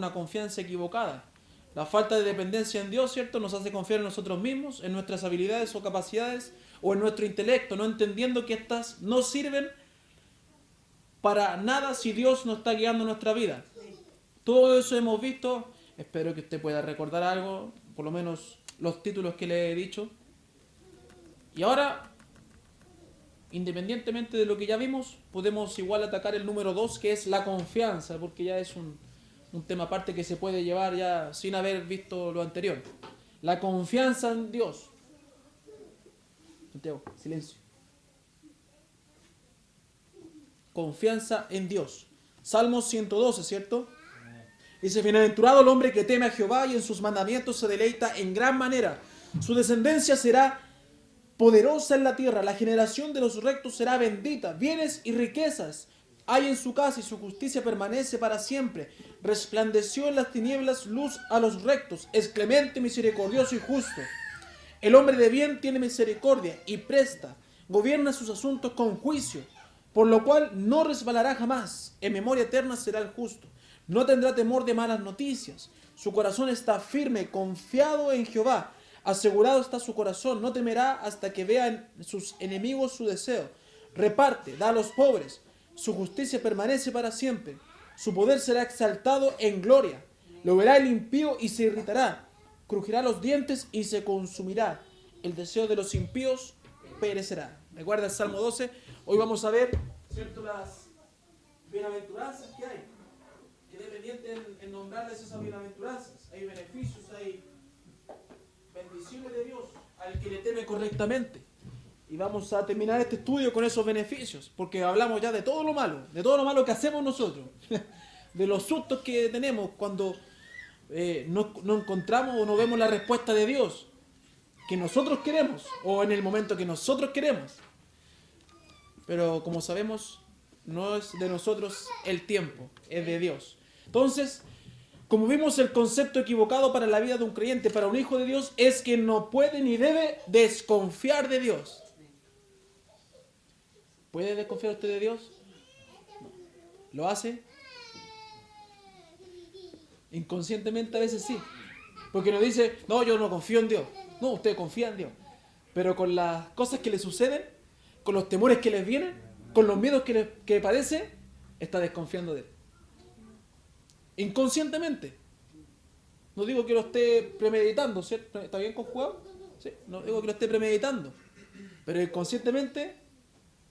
una confianza equivocada. La falta de dependencia en Dios, ¿cierto?, nos hace confiar en nosotros mismos, en nuestras habilidades o capacidades, o en nuestro intelecto, no entendiendo que estas no sirven para nada si Dios no está guiando nuestra vida. Todo eso hemos visto. Espero que usted pueda recordar algo, por lo menos los títulos que le he dicho. Y ahora, independientemente de lo que ya vimos, podemos igual atacar el número 2, que es la confianza, porque ya es un tema aparte que se puede llevar ya sin haber visto lo anterior. La confianza en Dios. Santiago, silencio. Confianza en Dios. Salmos 112, ¿cierto? Dice: bienaventurado el hombre que teme a Jehová y en sus mandamientos se deleita en gran manera. Su descendencia será poderosa en la tierra. La generación de los rectos será bendita. Bienes y riquezas hay en su casa y su justicia permanece para siempre. Resplandeció en las tinieblas luz a los rectos. Es clemente, misericordioso y justo. El hombre de bien tiene misericordia y presta. Gobierna sus asuntos con juicio, por lo cual no resbalará jamás. En memoria eterna será el justo. No tendrá temor de malas noticias. Su corazón está firme, confiado en Jehová. Asegurado está su corazón. No temerá hasta que vean sus enemigos su deseo. Reparte, da a los pobres. Su justicia permanece para siempre. Su poder será exaltado en gloria. Lo verá el impío y se irritará. Crujirá los dientes y se consumirá. El deseo de los impíos perecerá. Recuerda el Salmo 12. Hoy vamos a ver, ¿cierto?, las bienaventuranzas que hay. Quedé pendiente en nombrarles esas bienaventuranzas. Hay beneficios, hay bendiciones de Dios al que le teme correctamente. Y vamos a terminar este estudio con esos beneficios, porque hablamos ya de todo lo malo que hacemos nosotros, de los sustos que tenemos cuando no encontramos o no vemos la respuesta de Dios que nosotros queremos, o en el momento que nosotros queremos. Pero como sabemos, no es de nosotros el tiempo, es de Dios. Entonces, como vimos, el concepto equivocado para la vida de un creyente, para un hijo de Dios, es que no puede ni debe desconfiar de Dios. ¿Puede desconfiar usted de Dios? No. ¿Lo hace? Inconscientemente a veces sí. Porque nos dice: no, yo no confío en Dios. No, usted confía en Dios. Pero con las cosas que le suceden, con los temores que les vienen, con los miedos que padece, está desconfiando de Él. Inconscientemente. No digo que lo esté premeditando, ¿cierto? ¿Está bien conjugado? Sí. No digo que lo esté premeditando. Pero inconscientemente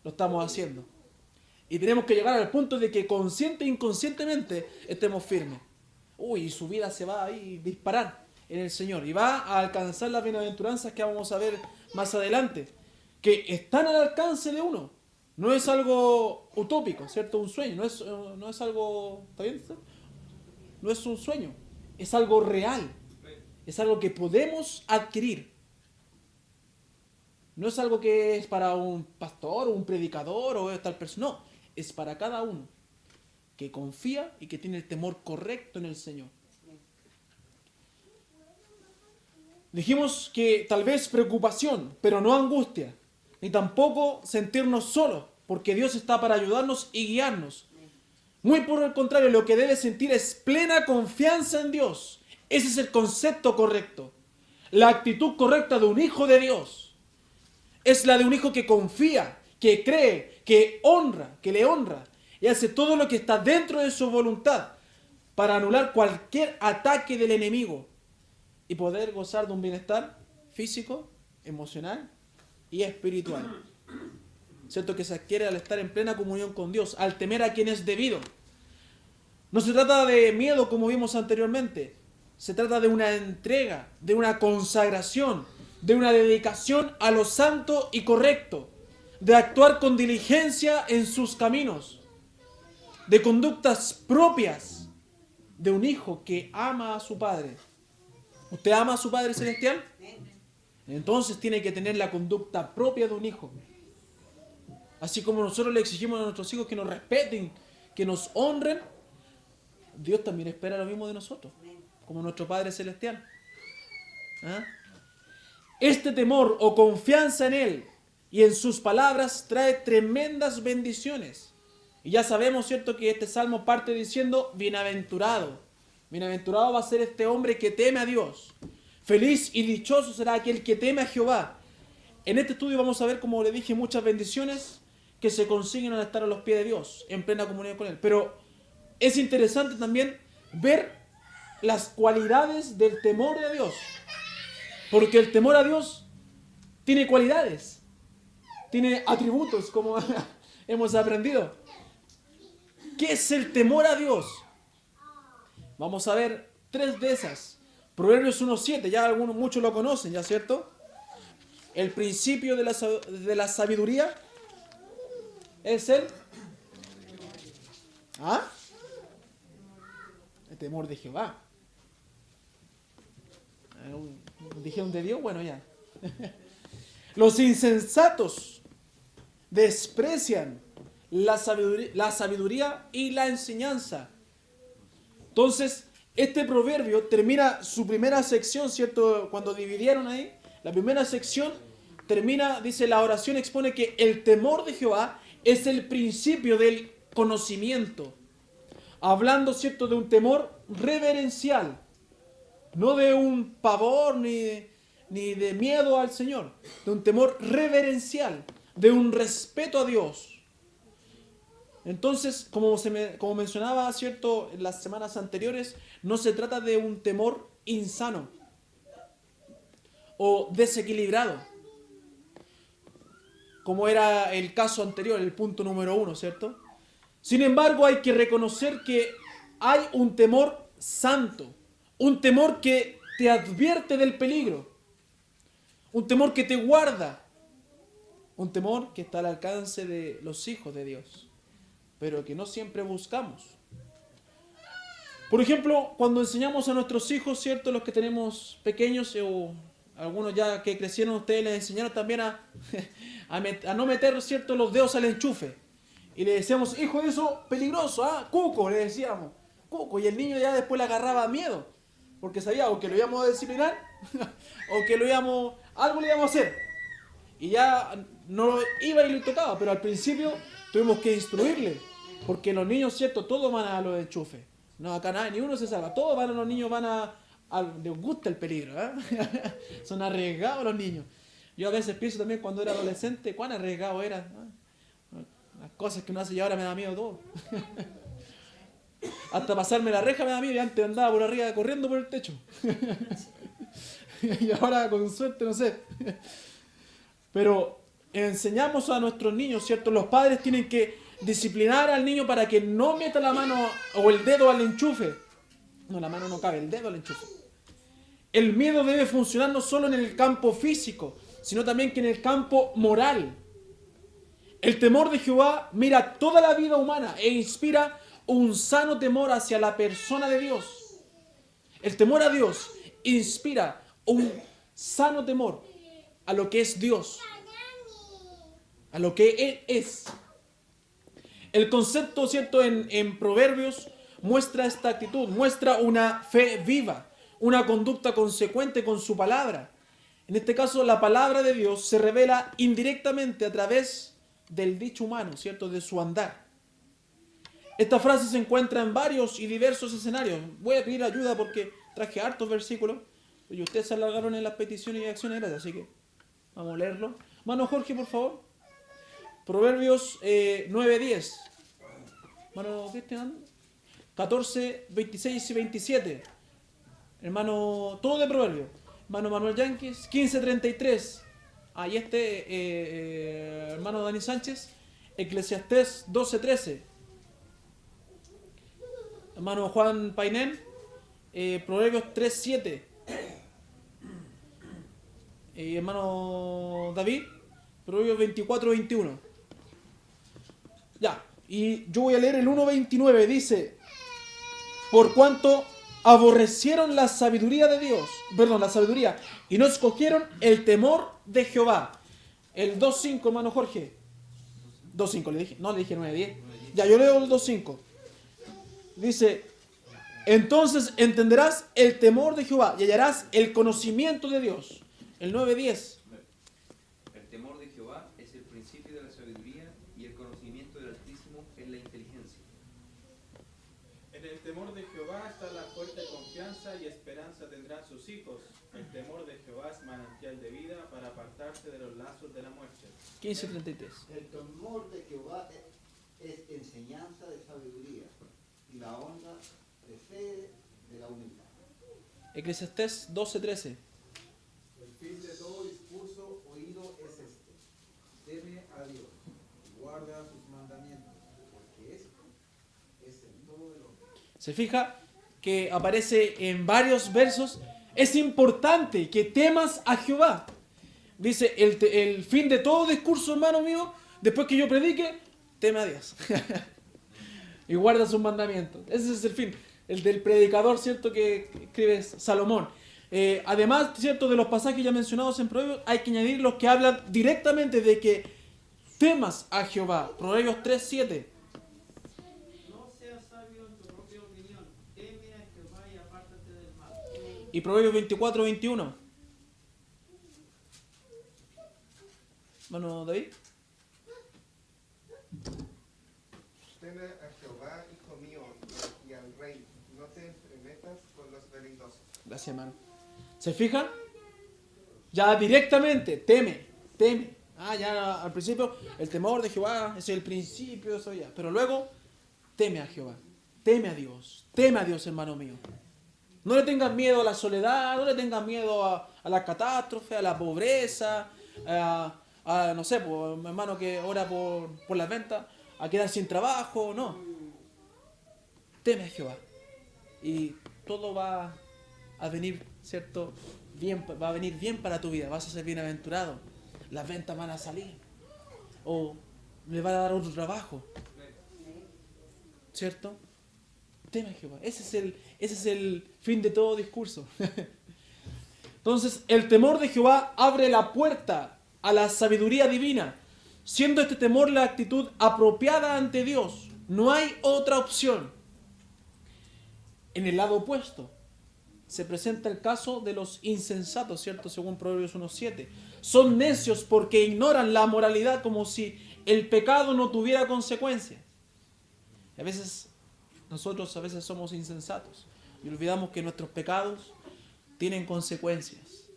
lo estamos haciendo. Y tenemos que llegar al punto de que consciente e inconscientemente estemos firmes. Uy, su vida se va a disparar en el Señor. Y va a alcanzar las bienaventuranzas que vamos a ver más adelante. Que están al alcance de uno. No es algo utópico, ¿cierto? Un sueño. No es algo... ¿Está bien? No es un sueño. Es algo real. Es algo que podemos adquirir. No es algo que es para un pastor o un predicador o tal persona. No, es para cada uno que confía y que tiene el temor correcto en el Señor. Dijimos que tal vez preocupación, pero no angustia, ni tampoco sentirnos solos, porque Dios está para ayudarnos y guiarnos. Muy por el contrario, lo que debe sentir es plena confianza en Dios. Ese es el concepto correcto. La actitud correcta de un hijo de Dios es la de un hijo que confía, que cree, que le honra y hace todo lo que está dentro de su voluntad para anular cualquier ataque del enemigo y poder gozar de un bienestar físico, emocional y espiritual. ¿Cierto? Que se adquiere al estar en plena comunión con Dios, al temer a quien es debido. No se trata de miedo como vimos anteriormente, se trata de una entrega, de una consagración, de una dedicación a lo santo y correcto, de actuar con diligencia en sus caminos, de conductas propias de un hijo que ama a su Padre. ¿Usted ama a su Padre Celestial? Entonces tiene que tener la conducta propia de un hijo. Así como nosotros le exigimos a nuestros hijos que nos respeten, que nos honren, Dios también espera lo mismo de nosotros, como nuestro Padre Celestial. ¿Ah? Este temor o confianza en Él y en sus palabras trae tremendas bendiciones. Y ya sabemos, ¿cierto?, que este salmo parte diciendo bienaventurado. Bienaventurado va a ser este hombre que teme a Dios. Feliz y dichoso será aquel que teme a Jehová. En este estudio vamos a ver, como le dije, muchas bendiciones que se consiguen al estar a los pies de Dios, en plena comunión con Él. Pero es interesante también ver las cualidades del temor de Dios. Porque el temor a Dios tiene cualidades, tiene atributos, como hemos aprendido. ¿Qué es el temor a Dios? Vamos a ver 3 de esas. Proverbios 1:7, ya muchos lo conocen, ¿ya cierto? El principio de la sabiduría es el temor de Jehová. Dijeron de Dios, bueno, ya. Los insensatos desprecian la sabiduría y la enseñanza. Entonces, este proverbio termina su primera sección, ¿cierto? Cuando dividieron ahí, la primera sección termina, dice, la oración expone que el temor de Jehová es el principio del conocimiento. Hablando, ¿cierto?, de un temor reverencial. No de un pavor ni de miedo al Señor. De un temor reverencial. De un respeto a Dios. Entonces, como mencionaba, ¿cierto?, en las semanas anteriores, no se trata de un temor insano o desequilibrado, como era el caso anterior, el punto número 1, ¿cierto? Sin embargo, hay que reconocer que hay un temor santo, un temor que te advierte del peligro, un temor que te guarda, un temor que está al alcance de los hijos de Dios, pero que no siempre buscamos. Por ejemplo, cuando enseñamos a nuestros hijos, ¿cierto?, los que tenemos pequeños o algunos ya que crecieron, ustedes les enseñaron también a no meter, ¿cierto?, los dedos al enchufe. Y le decíamos, hijo, eso peligroso, cuco, le decíamos, cuco. Y el niño ya después le agarraba miedo, porque sabía o que lo íbamos a disciplinar o que algo le íbamos a hacer. Y ya no iba y le tocaba, pero al principio tuvimos que instruirle, porque los niños, ¿cierto?, todos van a los enchufes. No, acá nada, ni uno se salva. Todos los niños les gusta el peligro, Son arriesgados los niños. Yo a veces pienso también cuando era adolescente, cuán arriesgado era. Las cosas que uno hace y ahora me da miedo todo. Hasta pasarme la reja me da miedo y antes andaba por arriba corriendo por el techo. Y ahora con suerte, no sé. Pero enseñamos a nuestros niños, ¿cierto? Los padres tienen que disciplinar al niño para que no meta la mano o el dedo al enchufe. No, la mano no cabe, el dedo al enchufe. El miedo debe funcionar no solo en el campo físico, sino también que en el campo moral. El temor de Jehová mira toda la vida humana e inspira un sano temor hacia la persona de Dios. El temor a Dios inspira un sano temor a lo que es Dios, a lo que Él es. El concepto, ¿cierto?, en Proverbios muestra esta actitud, muestra una fe viva, una conducta consecuente con su palabra. En este caso, la palabra de Dios se revela indirectamente a través del dicho humano, ¿cierto?, de su andar. Esta frase se encuentra en varios y diversos escenarios. Voy a pedir ayuda porque traje hartos versículos y ustedes se alargaron en las peticiones y acciones, así que vamos a leerlo. Mano Jorge, por favor. Proverbios 9:10. Hermano Cristian, 14, 26 y 27. Hermano, todo de Proverbios. Hermano Manuel Yanquis, 15:33. Y hermano Dani Sánchez, Eclesiastés 12:13. Hermano Juan Painén, Proverbios 3:7. Hermano David, Proverbios 24:21. Ya, y yo voy a leer el 1:29. Dice: por cuanto aborrecieron la sabiduría de Dios, la sabiduría, y no escogieron el temor de Jehová. El 2:5, hermano Jorge. 2:5 le dije, no le dije 9:10. Ya, yo leo el 2:5. Dice: entonces entenderás el temor de Jehová y hallarás el conocimiento de Dios. El 9:10. El temor de Jehová es el principio de la sabiduría y el conocimiento del Altísimo es la inteligencia. En el temor de Jehová está la fuerte enseñanza y esperanza tendrán sus hijos. El temor de Jehová es manantial de vida para apartarse de los lazos de la muerte. 15:33. El temor de Jehová es enseñanza de sabiduría, y la honra precede de la humildad. Eclesiastés 12:13. El fin de todo discurso oído es este: teme a Dios, guarda sus mandamientos, porque esto es el todo del hombre. Se fija que aparece en varios versos. Es importante que temas a Jehová. Dice, el fin de todo discurso, hermano mío, después que yo predique, teme a Dios. Y guarda sus mandamientos. Ese es el fin. El del predicador, ¿cierto? Que escribe Salomón. Además, ¿cierto? De los pasajes ya mencionados en Proverbios, hay que añadir los que hablan directamente de que temas a Jehová. Proverbios 3:7. No seas sabio en tu propia opinión, teme a Jehová y apártate del mal. Y Proverbios 24:21. Hermano David. Teme a Jehová, hijo mío, y al rey. No te entremetas con los veleidosos. Gracias, hermano. ¿Se fijan? Ya directamente, teme. Ya al principio, el temor de Jehová es el principio, eso ya. Pero luego, teme a Jehová. Teme a Dios, hermano mío. No le tengas miedo a la soledad, no le tengas miedo a la catástrofe, a la pobreza, no sé, pues, hermano que ora por las ventas, a quedar sin trabajo, no. Teme a Jehová. Y todo va a venir, ¿cierto? Bien, va a venir bien para tu vida, vas a ser bienaventurado. Las ventas van a salir. O le va a dar otro trabajo. ¿Cierto? Teme a Jehová. Ese es el fin de todo discurso. Entonces, el temor de Jehová abre la puerta a la sabiduría divina, siendo este temor la actitud apropiada ante Dios. No hay otra opción. En el lado opuesto se presenta el caso de los insensatos, ¿cierto? Según Proverbios 1:7. Son necios porque ignoran la moralidad como si el pecado no tuviera consecuencias. Nosotros a veces somos insensatos y olvidamos que nuestros pecados tienen consecuencias.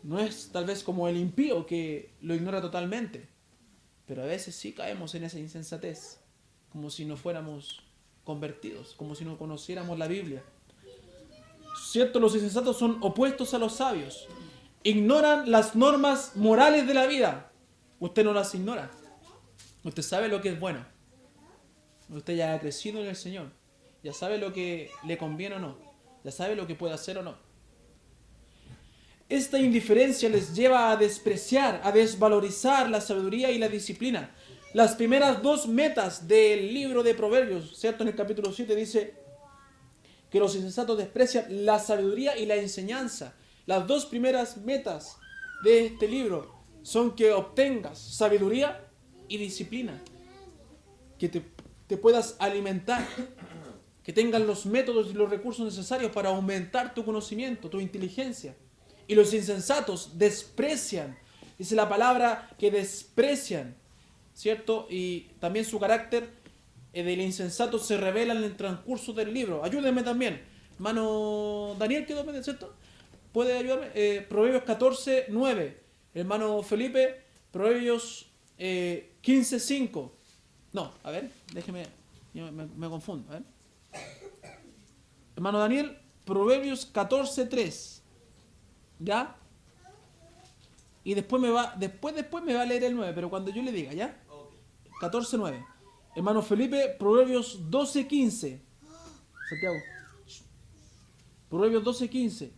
No es tal vez como el impío que lo ignora totalmente, pero a veces sí caemos en esa insensatez, como si no fuéramos convertidos, como si no conociéramos la Biblia. Cierto, los insensatos son opuestos a los sabios. Ignoran las normas morales de la vida. Usted no las ignora. Usted sabe lo que es bueno. Usted ya ha crecido en el Señor. Ya sabe lo que le conviene o no. Ya sabe lo que puede hacer o no. Esta indiferencia les lleva a despreciar, a desvalorizar la sabiduría y la disciplina. Las primeras dos metas del libro de Proverbios, ¿cierto? En el capítulo 7 dice que los insensatos desprecian la sabiduría y la enseñanza. Las dos primeras metas de este libro son que obtengas sabiduría y disciplina. Que te puedas alimentar. Que tengas los métodos y los recursos necesarios para aumentar tu conocimiento, tu inteligencia. Y los insensatos desprecian. Dice la palabra que desprecian, ¿cierto? Y también su carácter del insensato se revela en el transcurso del libro. Ayúdenme también. Hermano Daniel, quedó pendiente, ¿cierto? ¿Puede ayudarme? Proverbios 14:9. Hermano Felipe, Proverbios 15:5. No, a ver, déjeme, yo me confundo. A ver. Hermano Daniel, Proverbios 14:3. ¿Ya? Y después me va a leer el 9, pero cuando yo le diga, ¿ya? 14:9. Hermano Felipe, Proverbios 12:15. Santiago. Proverbios 12:15.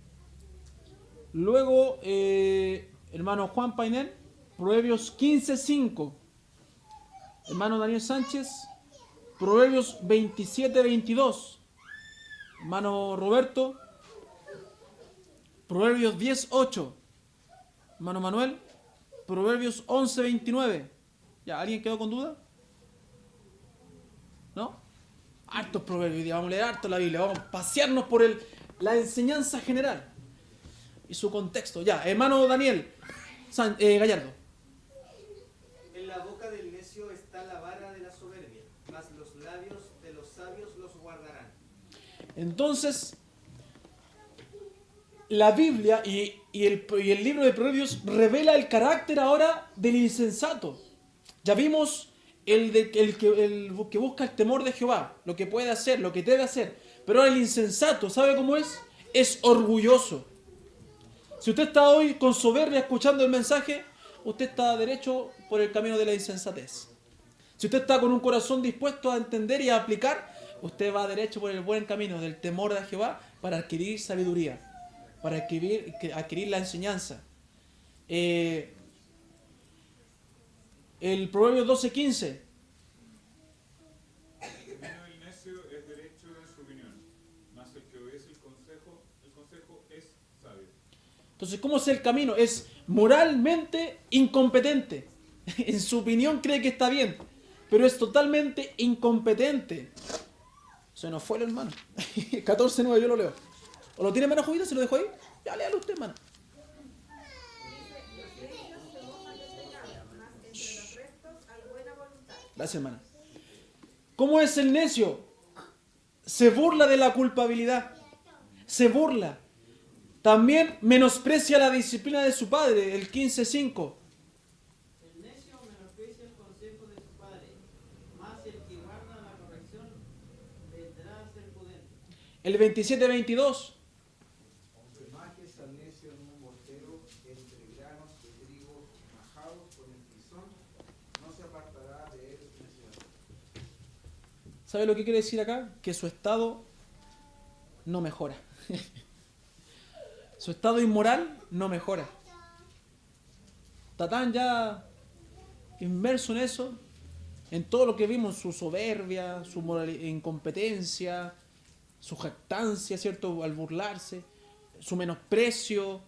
Luego, hermano Juan Painel, Proverbios 15:5. Hermano Daniel Sánchez, Proverbios 27:22. Hermano Roberto, Proverbios 10:8. Hermano Manuel, Proverbios 11:29. ¿Ya? ¿Alguien quedó con duda? ¿No? Hartos proverbios, vamos a leer harto la Biblia, vamos a pasearnos por la enseñanza general y su contexto. Ya, hermano Daniel Gallardo. En la boca del necio está la vara de la soberbia, mas los labios de los sabios los guardarán. Entonces, la Biblia y el libro de Proverbios revela el carácter ahora del insensato. Ya vimos el que busca el temor de Jehová, lo que puede hacer, lo que debe hacer. Pero ahora el insensato, ¿sabe cómo es? Es orgulloso. Si usted está hoy con soberbia escuchando el mensaje, usted está derecho por el camino de la insensatez. Si usted está con un corazón dispuesto a entender y a aplicar, usted va derecho por el buen camino del temor de Jehová para adquirir sabiduría, para adquirir la enseñanza. El Proverbios 12:15. El camino del necio es derecho en su opinión, mas el que obedece el consejo es sabio. Entonces, ¿cómo es el camino? Es moralmente incompetente. En su opinión cree que está bien, pero es totalmente incompetente. Se nos fue el hermano. 14:9, yo lo leo. ¿O lo tiene menos jodido? ¿Se lo dejo ahí? Ya, léalo usted, hermano. Gracias, hermana. ¿Cómo es el necio? Se burla de la culpabilidad. Se burla. También menosprecia la disciplina de su padre, el 15:5. El necio menosprecia el consejo de su padre, mas el que guarda la corrección vendrá a ser prudente. El 27:22. Aunque majes al necio en un mortero, entre granos de trigo majados con el tizón, no se apartará de él su necedad. ¿Sabe lo que quiere decir acá? Que su estado no mejora. Su estado inmoral no mejora. Está tan ya inmerso en eso, en todo lo que vimos, su soberbia, su incompetencia, su jactancia, ¿cierto? Al burlarse, su menosprecio,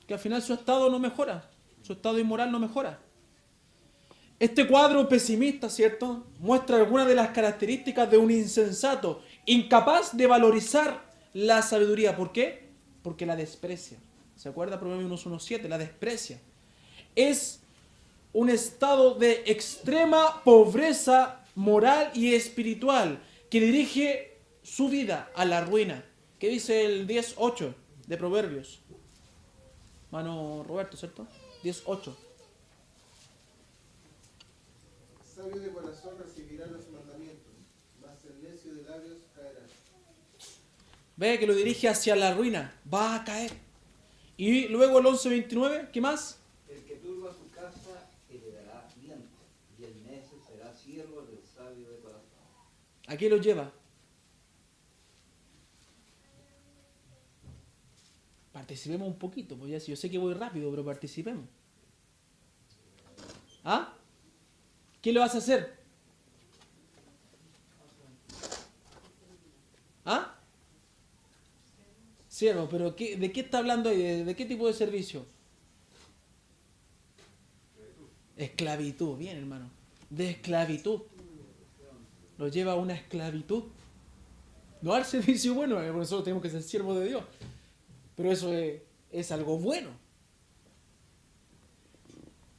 que al final su estado no mejora, su estado inmoral no mejora. Este cuadro pesimista, ¿cierto?, muestra algunas de las características de un insensato, incapaz de valorizar la sabiduría. ¿Por qué? Porque la desprecia. ¿Se acuerda? Proverbios 1:7, la desprecia. Es un estado de extrema pobreza moral y espiritual que dirige su vida a la ruina. ¿Qué dice el 10:8 de Proverbios? Mano Roberto, ¿cierto? 10:8. Sabio de corazón recibirá los mandamientos, mas el necio de labios caerá. Ve que lo dirige hacia la ruina. Va a caer. Y luego el 11:29, ¿qué más? El que turba su casa heredará viento, y el necio será siervo del sabio de corazón. ¿A qué lo lleva? Participemos un poquito, pues ya yo sé que voy rápido, pero participemos. ¿Ah? ¿Qué le vas a hacer? ¿Ah? Siervo, pero ¿de qué está hablando ahí? ¿De qué tipo de servicio? Esclavitud, bien, hermano. De esclavitud. Lo lleva a una esclavitud. No al servicio bueno, porque nosotros tenemos que ser siervos de Dios. Pero eso es algo bueno.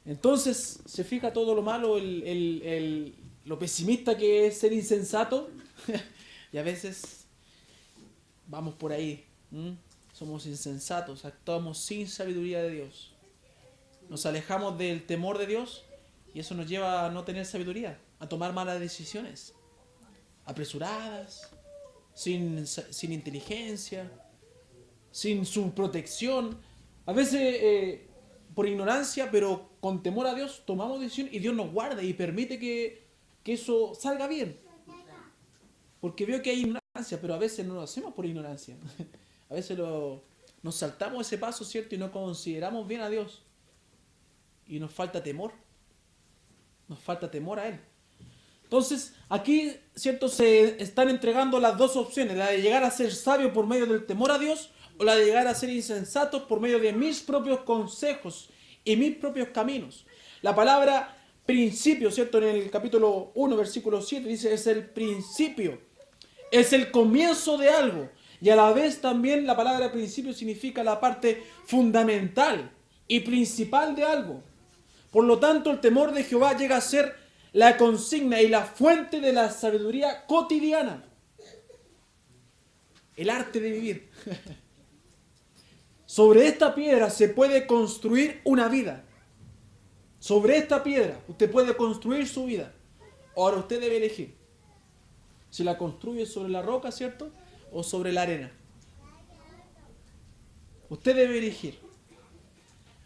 Entonces, se fija todo lo malo, lo pesimista que es ser insensato. Y a veces vamos por ahí. Somos insensatos, actuamos sin sabiduría de Dios. Nos alejamos del temor de Dios y eso nos lleva a no tener sabiduría, a tomar malas decisiones, apresuradas, sin inteligencia, sin su protección. A veces por ignorancia, pero con temor a Dios tomamos decisiones y Dios nos guarda y permite que eso salga bien. Porque veo que hay ignorancia, pero a veces no lo hacemos por ignorancia. A veces nos saltamos ese paso, ¿cierto? Y no consideramos bien a Dios. Y nos falta temor. Nos falta temor a Él. Entonces, aquí, ¿cierto? Se están entregando las dos opciones. La de llegar a ser sabio por medio del temor a Dios, o la de llegar a ser insensato por medio de mis propios consejos y mis propios caminos. La palabra principio, ¿cierto? En el capítulo 1, versículo 7, dice, es el principio. Es el comienzo de algo. Y a la vez también la palabra principio significa la parte fundamental y principal de algo. Por lo tanto, el temor de Jehová llega a ser la consigna y la fuente de la sabiduría cotidiana. El arte de vivir. Sobre esta piedra se puede construir una vida. Sobre esta piedra usted puede construir su vida. Ahora usted debe elegir si la construye sobre la roca, ¿cierto? O sobre la arena. Usted debe elegir.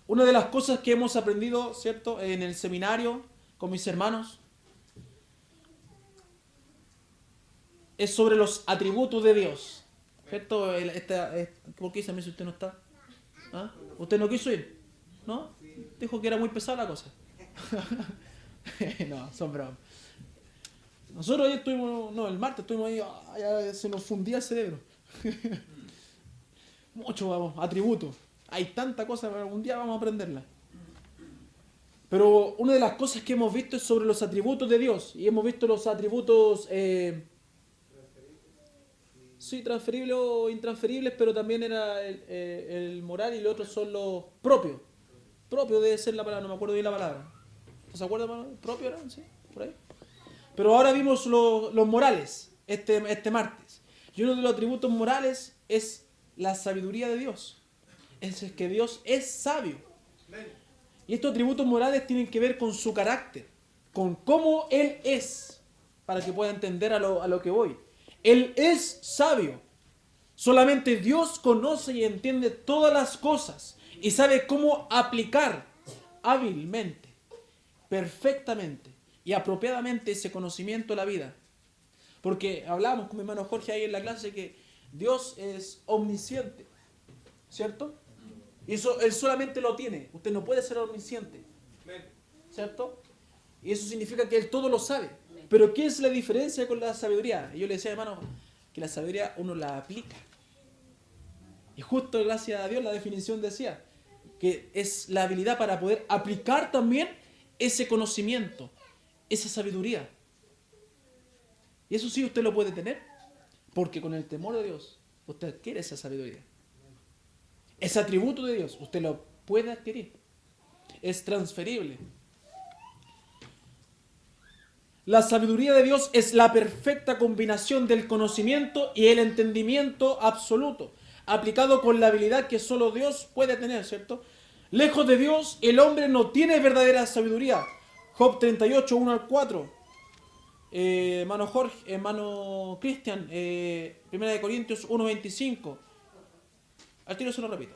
Una de las cosas que hemos aprendido, ¿cierto? En el seminario con mis hermanos es sobre los atributos de Dios. ¿Cierto? ¿Por qué dice a mí si usted no está? ¿Ah? ¿Usted no quiso ir? ¿No? Dijo que era muy pesada la cosa. No, son bromas. Nosotros hoy estuvimos, no, el martes estuvimos ahí, ya se nos fundía el cerebro. Mucho, vamos, atributos. Hay tanta cosa, pero algún día vamos a aprenderla. Pero una de las cosas que hemos visto es sobre los atributos de Dios. Y hemos visto los atributos, sí, transferibles o intransferibles, pero también era el moral y los otros son los propios. Propio debe ser la palabra, no me acuerdo bien la palabra. ¿Se acuerdan? ¿Propio era? Sí, por ahí. Pero ahora vimos los morales, este martes. Y uno de los atributos morales es la sabiduría de Dios. Es que Dios es sabio. Y estos atributos morales tienen que ver con su carácter, con cómo Él es, para que pueda entender a lo que voy. Él es sabio. Solamente Dios conoce y entiende todas las cosas y sabe cómo aplicar hábilmente, perfectamente y apropiadamente ese conocimiento a la vida. Porque hablábamos con mi hermano Jorge ahí en la clase que Dios es omnisciente, ¿cierto? Y eso Él solamente lo tiene. Usted no puede ser omnisciente, ¿cierto? Y eso significa que Él todo lo sabe. Pero ¿qué es la diferencia con la sabiduría? Y yo le decía, hermano, que la sabiduría uno la aplica. Y justo gracias a Dios la definición decía que es la habilidad para poder aplicar también ese conocimiento, esa sabiduría. Y eso sí usted lo puede tener, porque con el temor de Dios usted adquiere esa sabiduría. Ese atributo de Dios usted lo puede adquirir. Es transferible. La sabiduría de Dios es la perfecta combinación del conocimiento y el entendimiento absoluto, aplicado con la habilidad que solo Dios puede tener, ¿cierto? Lejos de Dios, el hombre no tiene verdadera sabiduría. Job 38, 1 al 4. Hermano Jorge, hermano Cristian, 1 Corintios 1, 25. Al tiro se lo repito.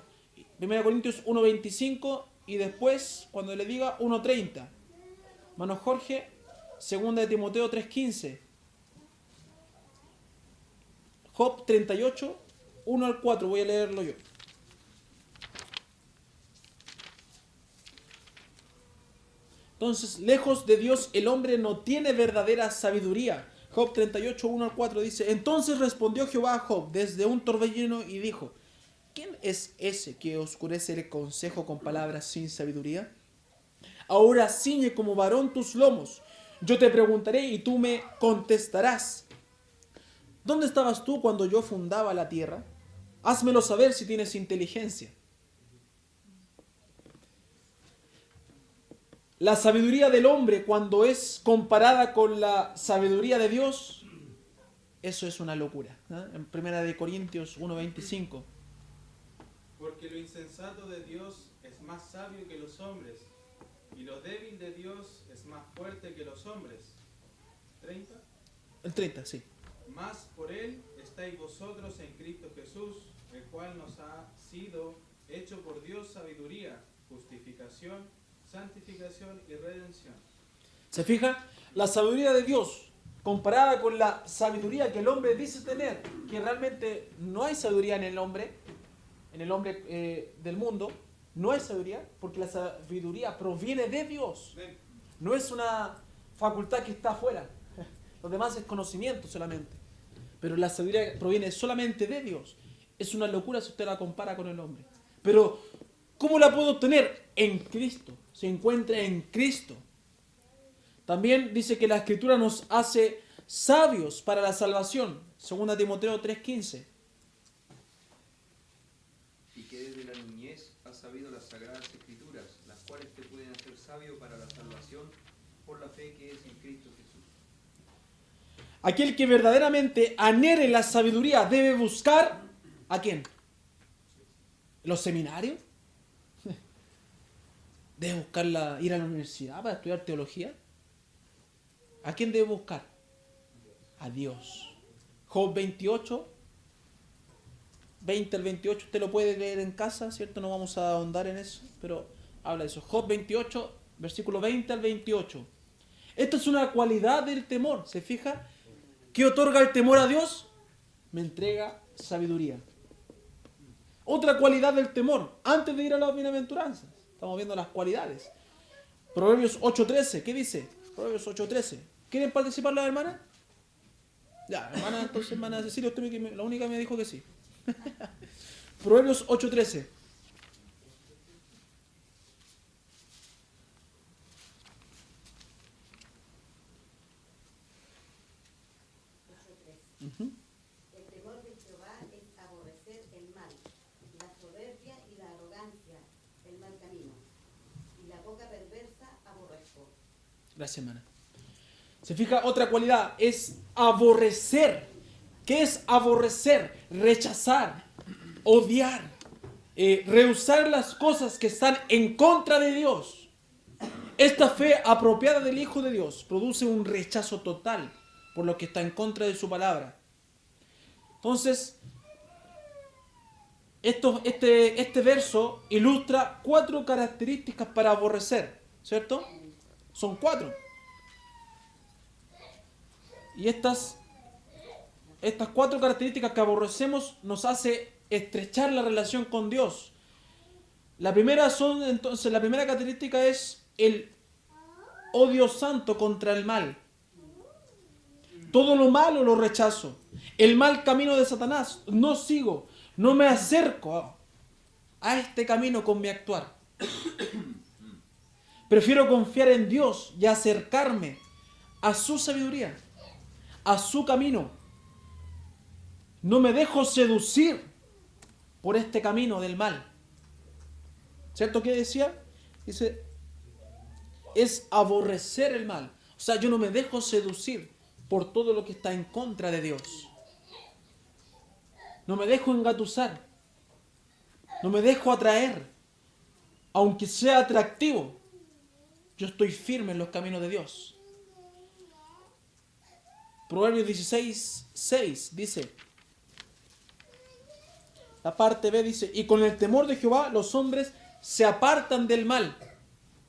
1 Corintios 1, 25 y después, cuando le diga, 1, 30. Hermano Jorge, 2 de Timoteo 3, 15. Job 38, 1 al 4. Voy a leerlo yo. Entonces, lejos de Dios, el hombre no tiene verdadera sabiduría. Job 38, 1 al 4 dice: Entonces respondió Jehová a Job desde un torbellino y dijo: ¿Quién es ese que oscurece el consejo con palabras sin sabiduría? Ahora ciñe como varón tus lomos. Yo te preguntaré y tú me contestarás. ¿Dónde estabas tú cuando yo fundaba la tierra? Házmelo saber si tienes inteligencia. La sabiduría del hombre, cuando es comparada con la sabiduría de Dios, eso es una locura. En 1 Corintios 1:25. Porque lo insensato de Dios es más sabio que los hombres, y lo débil de Dios es más fuerte que los hombres. 30. El 30, sí. Mas por él estáis vosotros en Cristo Jesús, el cual nos ha sido hecho por Dios sabiduría, justificación, santificación y redención. ¿Se fija? La sabiduría de Dios, comparada con la sabiduría que el hombre dice tener, que realmente no hay sabiduría en el hombre del mundo, no hay sabiduría, porque la sabiduría proviene de Dios. No es una facultad que está afuera. Lo demás es conocimiento solamente. Pero la sabiduría proviene solamente de Dios. Es una locura si usted la compara con el hombre. Pero, ¿cómo la puedo obtener? En Cristo. Se encuentra en Cristo. También dice que la Escritura nos hace sabios para la salvación. 2 Timoteo 3:15. Y que desde la niñez has sabido las sagradas Escrituras, las cuales te pueden hacer sabio para la salvación por la fe que es en Cristo Jesús. Aquel que verdaderamente anhele la sabiduría debe buscar ¿a quién? los seminarios? ¿Debe buscar ir a la universidad para estudiar teología? ¿A quién debe buscar? A Dios. Job 28, 20 al 28, usted lo puede leer en casa, ¿cierto? No vamos a ahondar en eso, pero habla de eso. Job 28, versículo 20 al 28. Esta es una cualidad del temor, ¿se fija? ¿Qué otorga el temor a Dios? Me entrega sabiduría. Otra cualidad del temor, antes de ir a las bienaventuranzas. Estamos viendo las cualidades. Proverbios 8.13, ¿qué dice? Proverbios 8.13. ¿Quieren participar las hermanas? Ya, hermana, entonces, hermana Cecilia, usted la única me dijo que sí. Proverbios 8.13. El temor de Jehová es aborrecer el mal, la soberbia y la arrogancia, el mal camino, y la boca perversa aborrezco. Gracias, hermana. Se fija, otra cualidad es aborrecer. ¿Qué es aborrecer? Rechazar, odiar, rehusar las cosas que están en contra de Dios. Esta fe apropiada del Hijo de Dios produce un rechazo total por lo que está en contra de su palabra. Entonces, este verso ilustra 4 características para aborrecer, ¿cierto? Son 4. Y estas 4 características que aborrecemos nos hace estrechar la relación con Dios. La primera característica es el odio santo contra el mal. Todo lo malo lo rechazo. El mal camino de Satanás no sigo, no me acerco a este camino con mi actuar. Prefiero confiar en Dios y acercarme a su sabiduría, a su camino. No me dejo seducir por este camino del mal. ¿Cierto que decía? Dice, es aborrecer el mal. O sea, yo no me dejo seducir por todo lo que está en contra de Dios. No me dejo engatusar. No me dejo atraer. Aunque sea atractivo, yo estoy firme en los caminos de Dios. Proverbios 16:6 dice, la parte B dice, y con el temor de Jehová los hombres se apartan del mal.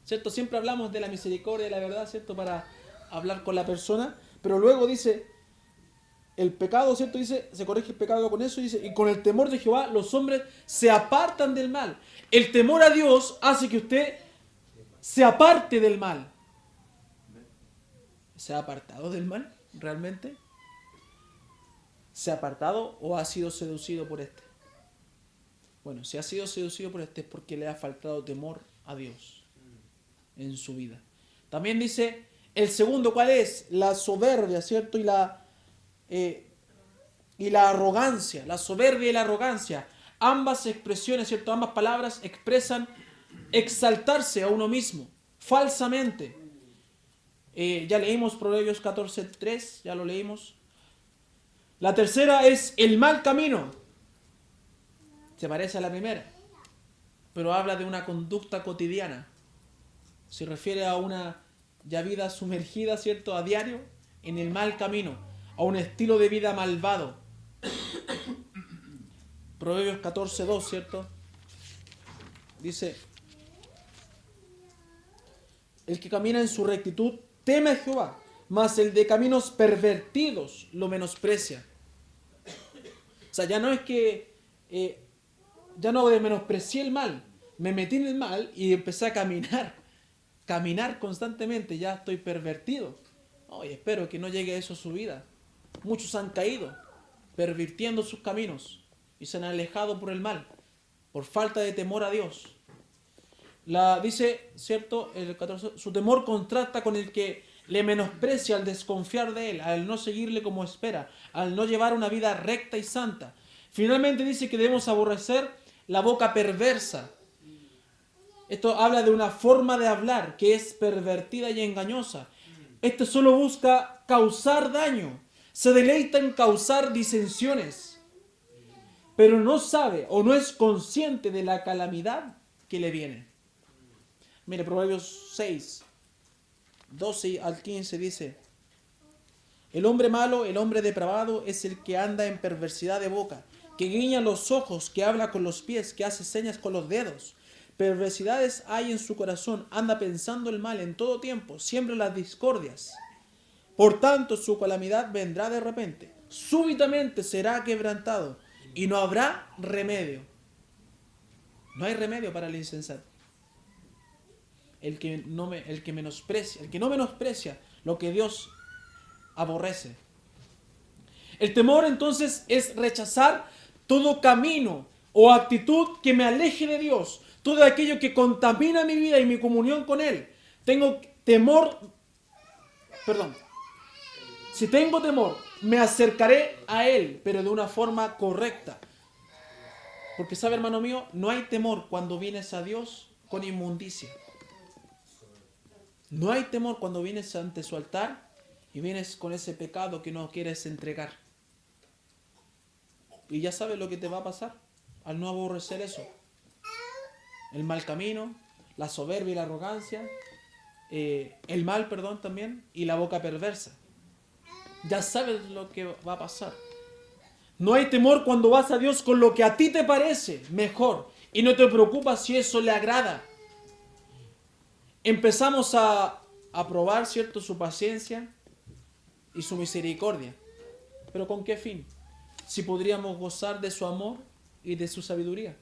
¿Cierto? Siempre hablamos de la misericordia y la verdad, ¿cierto? Para hablar con la persona. Pero luego dice, el pecado, ¿cierto? Dice, se corrige el pecado con eso. Dice, y con el temor de Jehová los hombres se apartan del mal. El temor a Dios hace que usted se aparte del mal. ¿Se ha apartado del mal realmente? ¿Se ha apartado o ha sido seducido por este? Bueno, si ha sido seducido por este es porque le ha faltado temor a Dios en su vida. También dice, el segundo, ¿cuál es? La soberbia, ¿cierto? Y la arrogancia. La soberbia y la arrogancia. Ambas expresiones, ¿cierto? Ambas palabras expresan exaltarse a uno mismo, falsamente. Ya leímos Proverbios 14:3, ya lo leímos. La tercera es el mal camino. Se parece a la primera, pero habla de una conducta cotidiana. Se refiere a una vida sumergida, ¿cierto? A diario, en el mal camino, a un estilo de vida malvado. Proverbios 14:2, ¿cierto? Dice, el que camina en su rectitud teme a Jehová, mas el de caminos pervertidos lo menosprecia. O sea, ya no es que ya no menosprecié el mal, me metí en el mal y empecé a caminar constantemente, ya estoy pervertido. Y espero que no llegue a eso a su vida. Muchos han caído pervirtiendo sus caminos y se han alejado por el mal, por falta de temor a Dios. Dice, ¿cierto? El 14, su temor contrasta con el que le menosprecia al desconfiar de él, al no seguirle como espera, al no llevar una vida recta y santa. Finalmente dice que debemos aborrecer la boca perversa. Esto habla de una forma de hablar que es pervertida y engañosa. Este solo busca causar daño, se deleita en causar disensiones. pero no sabe o no es consciente de la calamidad que le viene. Mire, Proverbios 6, 12 al 15 dice: el hombre malo, el hombre depravado, es el que anda en perversidad de boca, que guiña los ojos, que habla con los pies, que hace señas con los dedos. Perversidades hay en su corazón, anda pensando el mal en todo tiempo, siembra las discordias. Por tanto, su calamidad vendrá de repente, súbitamente será quebrantado, y no habrá remedio. No hay remedio para el insensato. El que no menosprecia lo que Dios aborrece. El temor entonces es rechazar todo camino o actitud que me aleje de Dios, todo aquello que contamina mi vida y mi comunión con Él. Si tengo temor, me acercaré a Él, pero de una forma correcta. Porque sabe, hermano mío, no hay temor cuando vienes a Dios con inmundicia. No hay temor cuando vienes ante su altar y vienes con ese pecado que no quieres entregar. Y ya sabes lo que te va a pasar al no aborrecer eso. El mal camino, la soberbia y la arrogancia, el mal, también, y la boca perversa. Ya sabes lo que va a pasar. No hay temor cuando vas a Dios con lo que a ti te parece mejor y no te preocupas si eso le agrada. Empezamos a probar, ¿cierto?, su paciencia y su misericordia. ¿Pero con qué fin? Si podríamos gozar de su amor y de su sabiduría.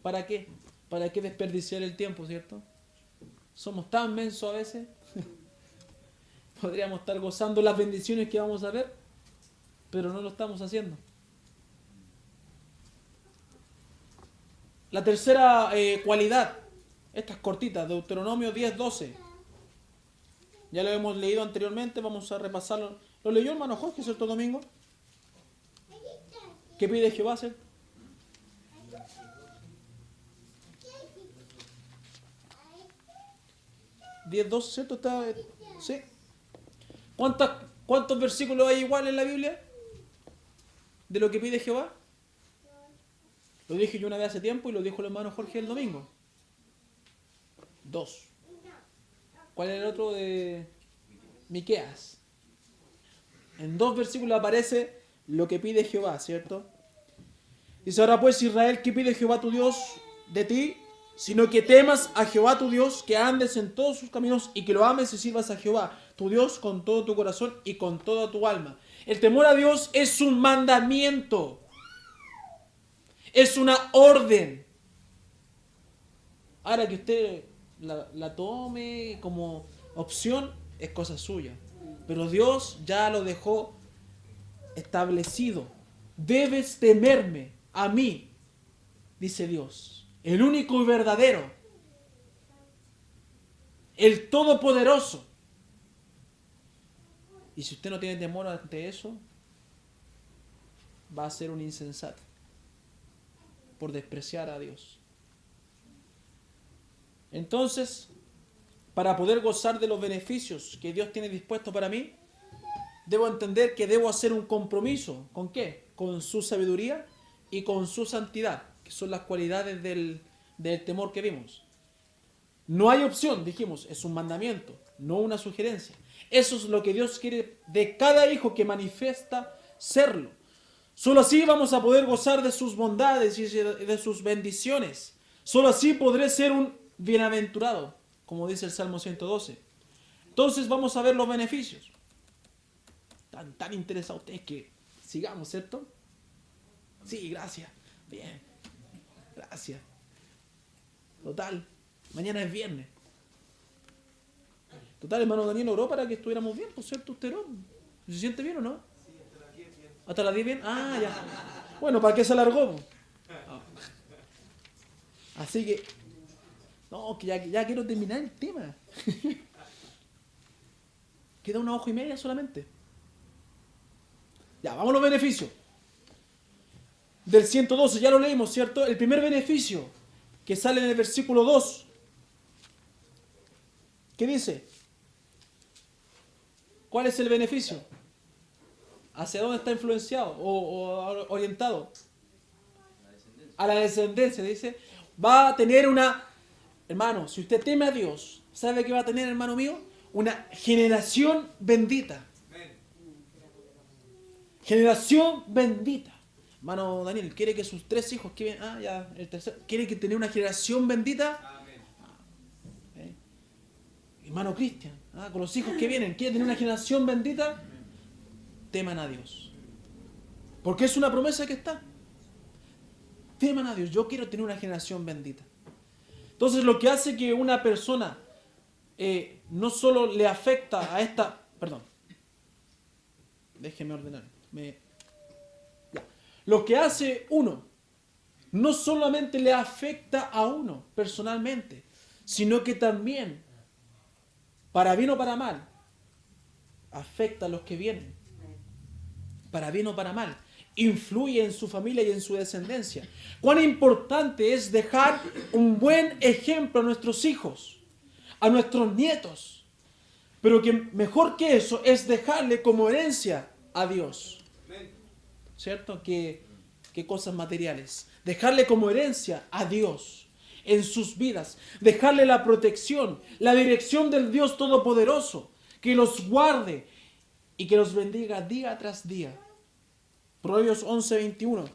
¿Para qué? ¿Para qué desperdiciar el tiempo, cierto? Somos tan mensos a veces. Podríamos estar gozando las bendiciones que vamos a ver, pero no lo estamos haciendo. La tercera cualidad, esta es cortita, Deuteronomio 10:12. Ya lo hemos leído anteriormente, vamos a repasarlo. ¿Lo leyó hermano Jorge, cierto, domingo? ¿Qué pide Jehová hacer? ¿10:12, cierto? Está, ¿sí? ¿Cuántos versículos hay igual en la Biblia de lo que pide Jehová? Lo dije yo una vez hace tiempo y lo dijo el hermano Jorge el domingo. 2. ¿Cuál es el otro de Miqueas? En 2 versículos aparece lo que pide Jehová, ¿cierto? Dice: ahora pues, Israel, ¿qué pide Jehová tu Dios de ti? Sino que temas a Jehová tu Dios, que andes en todos sus caminos y que lo ames y sirvas a Jehová tu Dios con todo tu corazón y con toda tu alma. El temor a Dios es un mandamiento. Es una orden. Ahora que usted la tome como opción, es cosa suya. Pero Dios ya lo dejó establecido. Debes temerme a mí, dice Dios, el único y verdadero, el todopoderoso. Y si usted no tiene temor ante eso, va a ser un insensato por despreciar a Dios. Entonces, para poder gozar de los beneficios que Dios tiene dispuesto para mí, debo entender que debo hacer un compromiso. ¿Con qué? Con su sabiduría y con su santidad, que son las cualidades del temor que vimos. No hay opción, dijimos, es un mandamiento, no una sugerencia. Eso es lo que Dios quiere de cada hijo que manifiesta serlo. Solo así vamos a poder gozar de sus bondades y de sus bendiciones. Solo así podré ser un bienaventurado, como dice el Salmo 112. Entonces vamos a ver los beneficios. Tan interesados ustedes que sigamos, ¿cierto? Sí, gracias. Bien. Gracias. Total, mañana es viernes. Total, hermano Daniel oró para que estuviéramos bien, por cierto, usted oró. ¿Se siente bien o no? Sí, hasta las 10 bien. ¿Hasta las 10 bien? Ah, ya. Bueno, ¿para qué se alargó? Así que, no, que ya quiero terminar el tema. Queda 1 hoja y media solamente. Ya, vamos a los beneficios. Del 112, ya lo leímos, ¿cierto? El primer beneficio que sale en el versículo 2. ¿Qué dice? ¿Cuál es el beneficio? ¿Hacia dónde está influenciado o orientado? La descendencia. A la descendencia, dice. Va a tener una... Hermano, si usted teme a Dios, ¿sabe qué va a tener, hermano mío? Una generación bendita. Generación bendita. Hermano Daniel, ¿quiere que sus 3 hijos que vienen, ya, el tercero, quiere que tener una generación bendita? Hermano Cristian, con los hijos que vienen, ¿quiere tener una generación bendita? Teman a Dios. Porque es una promesa que está. Teman a Dios. Yo quiero tener una generación bendita. Entonces lo que hace que una persona no solo le afecta a esta... Perdón. Déjeme ordenar. Ya. Lo que hace uno no solamente le afecta a uno personalmente, sino que también, para bien o para mal, afecta a los que vienen. Para bien o para mal. Influye en su familia y en su descendencia. Cuán importante es dejar un buen ejemplo a nuestros hijos, a nuestros nietos. Pero que mejor que eso es dejarle como herencia a Dios. ¿Cierto? Que cosas materiales. Dejarle como herencia a Dios en sus vidas. Dejarle la protección, la dirección del Dios Todopoderoso. Que los guarde y que los bendiga día tras día. Proverbios 11:21.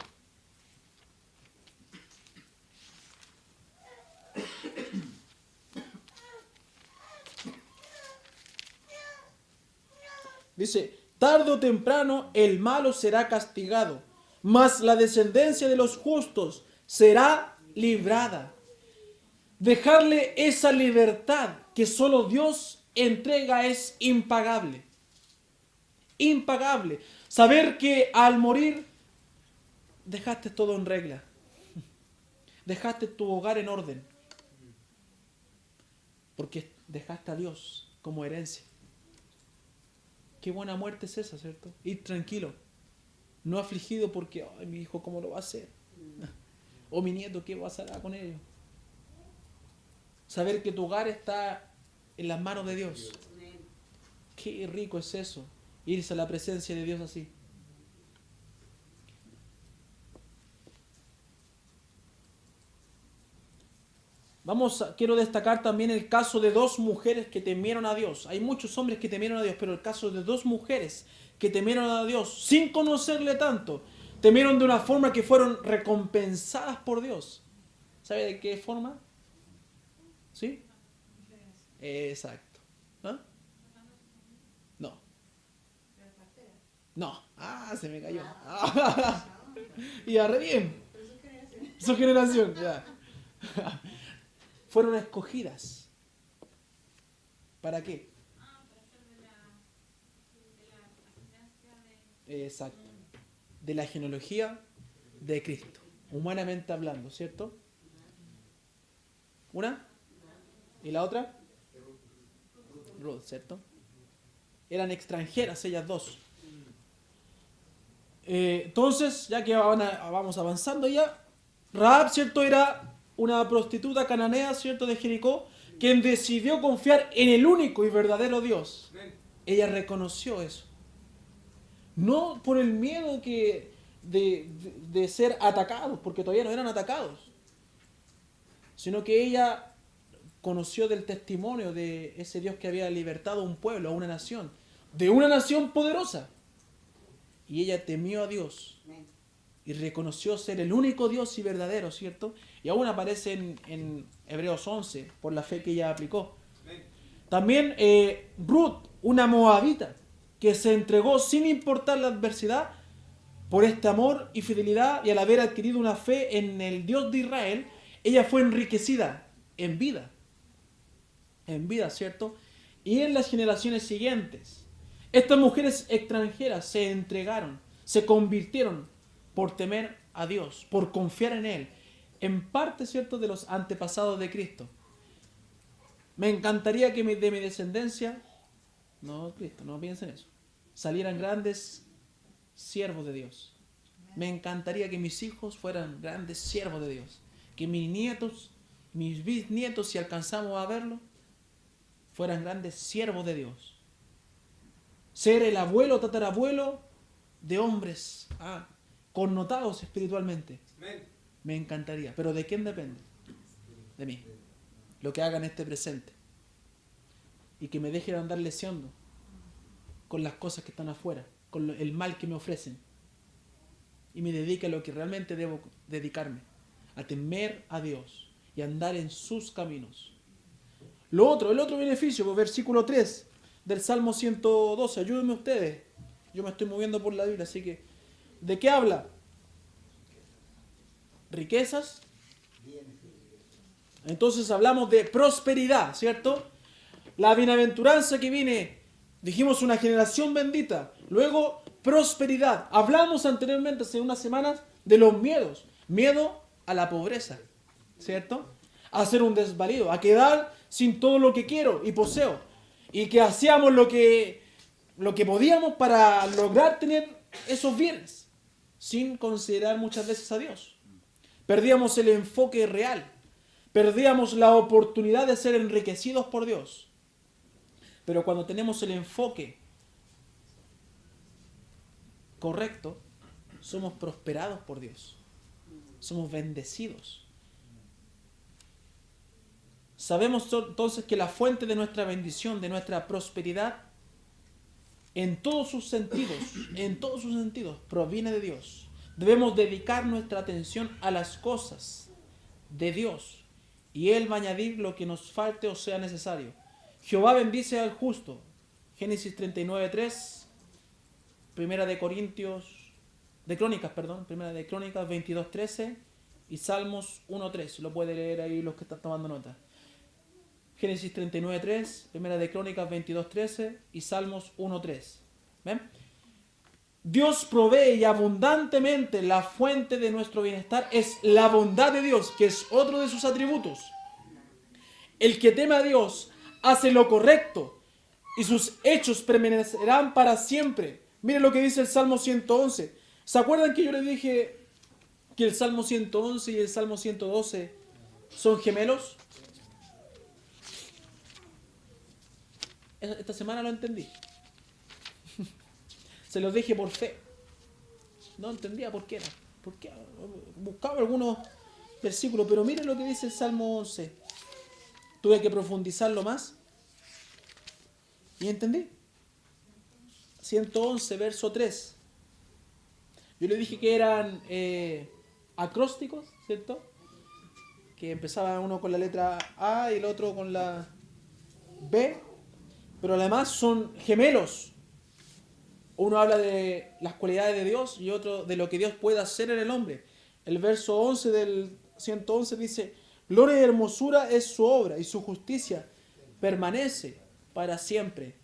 Dice, tarde o temprano el malo será castigado, mas la descendencia de los justos será librada. Dejarle esa libertad que solo Dios entrega es impagable. Impagable. Saber que al morir dejaste todo en regla. Dejaste tu hogar en orden. Porque dejaste a Dios como herencia. Qué buena muerte es esa, ¿cierto? Ir tranquilo. No afligido porque, ay, mi hijo, ¿cómo lo va a hacer? O mi nieto, ¿qué pasará con ellos? Saber que tu hogar está en las manos de Dios. Qué rico es eso. Irse a la presencia de Dios así. Quiero destacar también el caso de 2 mujeres que temieron a Dios. Hay muchos hombres que temieron a Dios, pero el caso de 2 mujeres que temieron a Dios sin conocerle tanto, temieron de una forma que fueron recompensadas por Dios. ¿Sabe de qué forma? ¿Sí? Exacto. ¿Ah? No. No. Se me cayó. Y re bien. Su generación, ya. Fueron escogidas. ¿Para qué? Exacto. De la genealogía de Cristo. Humanamente hablando, ¿cierto? ¿Una? ¿Y la otra? Ruth, ¿cierto? Eran extranjeras ellas 2. Entonces, ya que vamos avanzando ya, Rahab, ¿cierto? Era una prostituta cananea, ¿cierto? De Jericó, quien decidió confiar en el único y verdadero Dios. Ella reconoció eso. No por el miedo de ser atacados, porque todavía no eran atacados, sino que ella conoció del testimonio de ese Dios que había libertado a un pueblo, a una nación, de una nación poderosa. Y ella temió a Dios y reconoció ser el único Dios y verdadero, ¿cierto? Y aún aparece en Hebreos 11, por la fe que ella aplicó. También Ruth, una moabita, que se entregó sin importar la adversidad por este amor y fidelidad, y al haber adquirido una fe en el Dios de Israel, ella fue enriquecida en vida. En vida, ¿cierto? Y en las generaciones siguientes, estas mujeres extranjeras se entregaron, se convirtieron por temer a Dios, por confiar en Él, en parte, ¿cierto?, de los antepasados de Cristo. Me encantaría que de mi descendencia, no, Cristo, no piensen eso, salieran grandes siervos de Dios. Me encantaría que mis hijos fueran grandes siervos de Dios. Que mis nietos, mis bisnietos, si alcanzamos a verlo, fueran grandes siervos de Dios. Ser el abuelo, tatarabuelo de hombres connotados espiritualmente. Amén. Me encantaría. ¿Pero de quién depende? De mí. Lo que haga en este presente. Y que me deje de andar leseando con las cosas que están afuera, con el mal que me ofrecen. Y me dedique a lo que realmente debo dedicarme. A temer a Dios y andar en sus caminos. El otro beneficio, pues, versículo 3 del Salmo 112. Ayúdenme ustedes. Yo me estoy moviendo por la Biblia, así que... ¿De qué habla? Riquezas. Entonces hablamos de prosperidad, ¿cierto? La bienaventuranza que viene, dijimos una generación bendita. Luego, prosperidad. Hablamos anteriormente, hace unas semanas, de los miedos. Miedo a la pobreza, ¿cierto? A ser un desvalido, a quedar sin todo lo que quiero y poseo. Y que hacíamos lo que podíamos para lograr tener esos bienes, sin considerar muchas veces a Dios. Perdíamos el enfoque real. Perdíamos la oportunidad de ser enriquecidos por Dios. Pero cuando tenemos el enfoque correcto, somos prosperados por Dios. Somos bendecidos. Sabemos entonces que la fuente de nuestra bendición, de nuestra prosperidad, en todos sus sentidos, proviene de Dios. Debemos dedicar nuestra atención a las cosas de Dios y Él va a añadir lo que nos falte o sea necesario. Jehová bendice al justo. Génesis 39:3, Primera de Crónicas 22:13 y Salmos 1:3. Lo puede leer ahí los que están tomando nota. Génesis 39:3, Primera de Crónicas 22:13 y Salmos 1:3. ¿Ven? Dios provee y abundantemente la fuente de nuestro bienestar es la bondad de Dios, que es otro de sus atributos. El que teme a Dios hace lo correcto y sus hechos permanecerán para siempre. Miren lo que dice el Salmo 111. ¿Se acuerdan que yo les dije que el Salmo 111 y el Salmo 112 son gemelos? Esta semana lo entendí. Se los dije por fe. No entendía por qué era. Buscaba algunos versículos, pero miren lo que dice el Salmo 11. Tuve que profundizarlo más y entendí. 111, verso 3. Yo le dije que eran acrósticos, ¿cierto? Que empezaba uno con la letra A y el otro con la B, pero además son gemelos. Uno habla de las cualidades de Dios y otro de lo que Dios puede hacer en el hombre. El verso 11 del 111 dice: gloria y hermosura es su obra y su justicia permanece para siempre.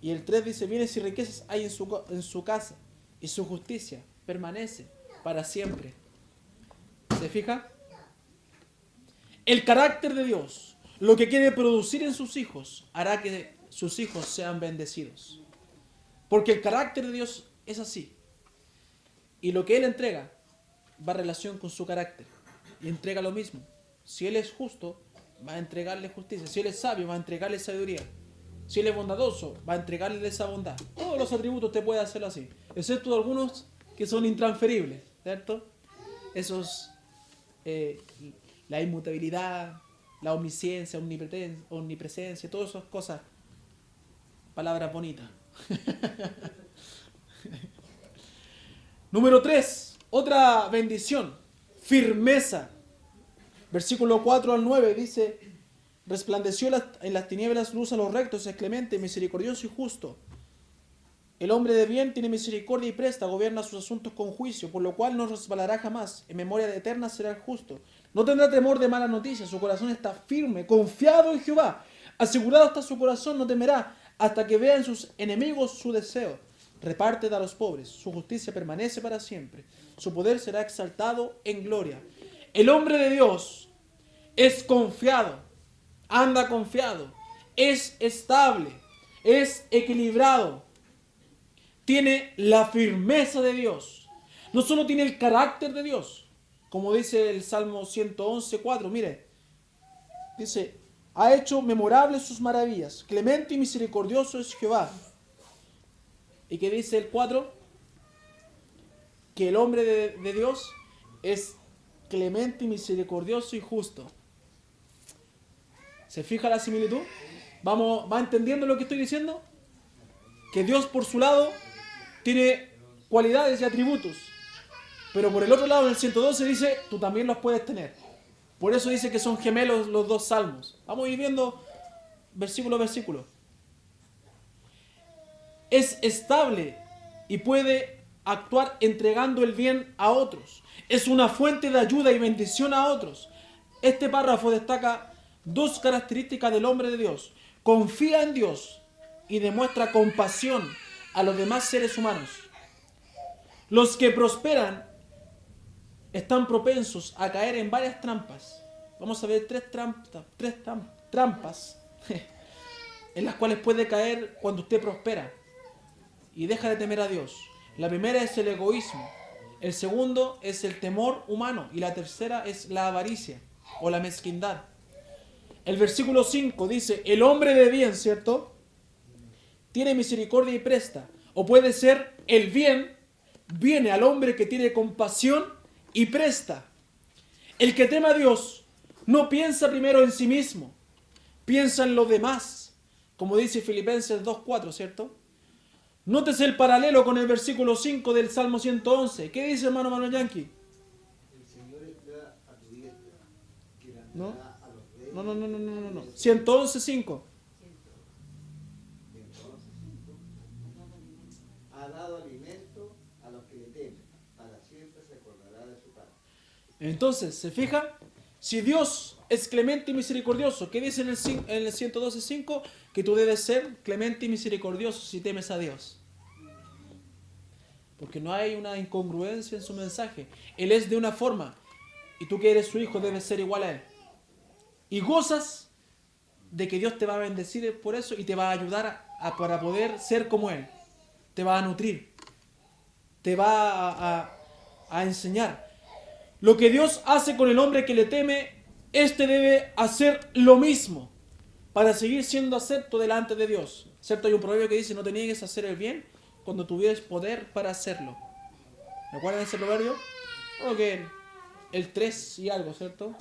Y el 3 dice: bienes y riquezas hay en su casa y su justicia permanece para siempre. ¿Se fija? El carácter de Dios, lo que quiere producir en sus hijos, hará que sus hijos sean bendecidos. Porque el carácter de Dios es así. Y lo que Él entrega va en relación con su carácter. Y entrega lo mismo. Si Él es justo, va a entregarle justicia. Si Él es sabio, va a entregarle sabiduría. Si Él es bondadoso, va a entregarle esa bondad. Todos los atributos te puede hacerlo así. Excepto algunos que son intransferibles, ¿cierto? Esos, la inmutabilidad, la omnisciencia, omnipresencia, todas esas cosas. Palabras bonitas. Número 3. Otra bendición. Firmeza. Versículo 4 al 9 dice: resplandeció en las tinieblas luz a los rectos, es clemente, misericordioso y justo. El hombre de bien tiene misericordia y presta, gobierna sus asuntos con juicio, por lo cual no resbalará jamás. En memoria eterna será el justo. No tendrá temor de malas noticias, su corazón está firme, confiado en Jehová. Asegurado está su corazón, no temerá, hasta que vean sus enemigos su deseo. Reparte a los pobres, su justicia permanece para siempre. Su poder será exaltado en gloria. El hombre de Dios es confiado, anda confiado, es estable, es equilibrado. Tiene la firmeza de Dios. No solo tiene el carácter de Dios, como dice el Salmo 111:4. Mire, dice: ha hecho memorables sus maravillas. Clemente y misericordioso es Jehová. ¿Y qué dice el 4? Que el hombre de Dios es clemente y misericordioso y justo. ¿Se fija la similitud? ¿Va entendiendo lo que estoy diciendo? Que Dios por su lado tiene cualidades y atributos. Pero por el otro lado, en el 112 dice, tú también los puedes tener. Por eso dice que son gemelos los dos salmos. Vamos a ir viendo versículo a versículo. Es estable y puede actuar entregando el bien a otros. Es una fuente de ayuda y bendición a otros. Este párrafo destaca dos características del hombre de Dios. Confía en Dios y demuestra compasión a los demás seres humanos. Los que prosperan están propensos a caer en varias trampas. Vamos a ver tres trampas en las cuales puede caer cuando usted prospera y deja de temer a Dios. La primera es el egoísmo, el segundo es el temor humano y la tercera es la avaricia o la mezquindad. El versículo 5 dice, el hombre de bien, ¿cierto? Tiene misericordia y presta. O puede ser el bien viene al hombre que tiene compasión y presta. El que teme a Dios no piensa primero en sí mismo, piensa en los demás, como dice Filipenses 2:4, ¿cierto? Nótese el paralelo con el versículo 5 del Salmo 111. ¿Qué dice, hermano Manuel Yankee? El Señor está a tu diestra, que la ¿No? dará a los reyes. No. 111:5. Ha dado alimento a los que le temen, para siempre se acordará de su paz. Entonces, ¿se fija? Si Dios es clemente y misericordioso, ¿qué dice en el 112:5? Que tú debes ser clemente y misericordioso si temes a Dios. Porque no hay una incongruencia en su mensaje. Él es de una forma y tú que eres su hijo debes ser igual a Él. Y gozas de que Dios te va a bendecir por eso y te va a ayudar para poder ser como Él. Te va a nutrir. Te va a enseñar. Lo que Dios hace con el hombre que le teme, éste debe hacer lo mismo para seguir siendo acepto delante de Dios. ¿Cierto? Hay un proverbio que dice, no te niegues a hacer el bien cuando tuvieres poder para hacerlo. ¿Recuerdan ese proverbio? Creo que el 3 y algo, ¿cierto?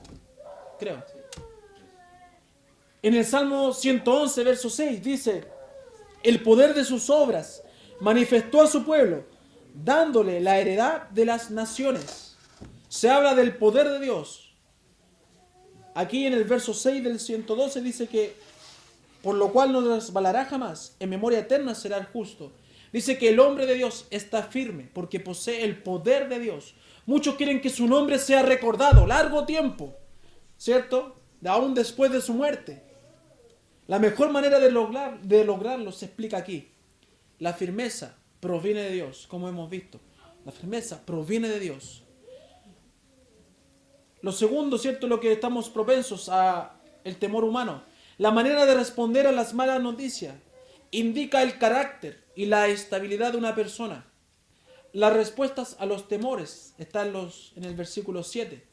Creo. En el Salmo 111, verso 6, dice, el poder de sus obras manifestó a su pueblo, dándole la heredad de las naciones. Se habla del poder de Dios. Aquí en el verso 6 del 112 dice que por lo cual no resbalará jamás, en memoria eterna será el justo. Dice que el hombre de Dios está firme porque posee el poder de Dios. Muchos quieren que su nombre sea recordado largo tiempo, ¿cierto? Aún después de su muerte. La mejor manera de lograrlo se explica aquí. La firmeza proviene de Dios, como hemos visto. La firmeza proviene de Dios. Lo segundo, ¿cierto? Lo que estamos propensos a el temor humano. La manera de responder a las malas noticias indica el carácter y la estabilidad de una persona. Las respuestas a los temores están en el versículo 7.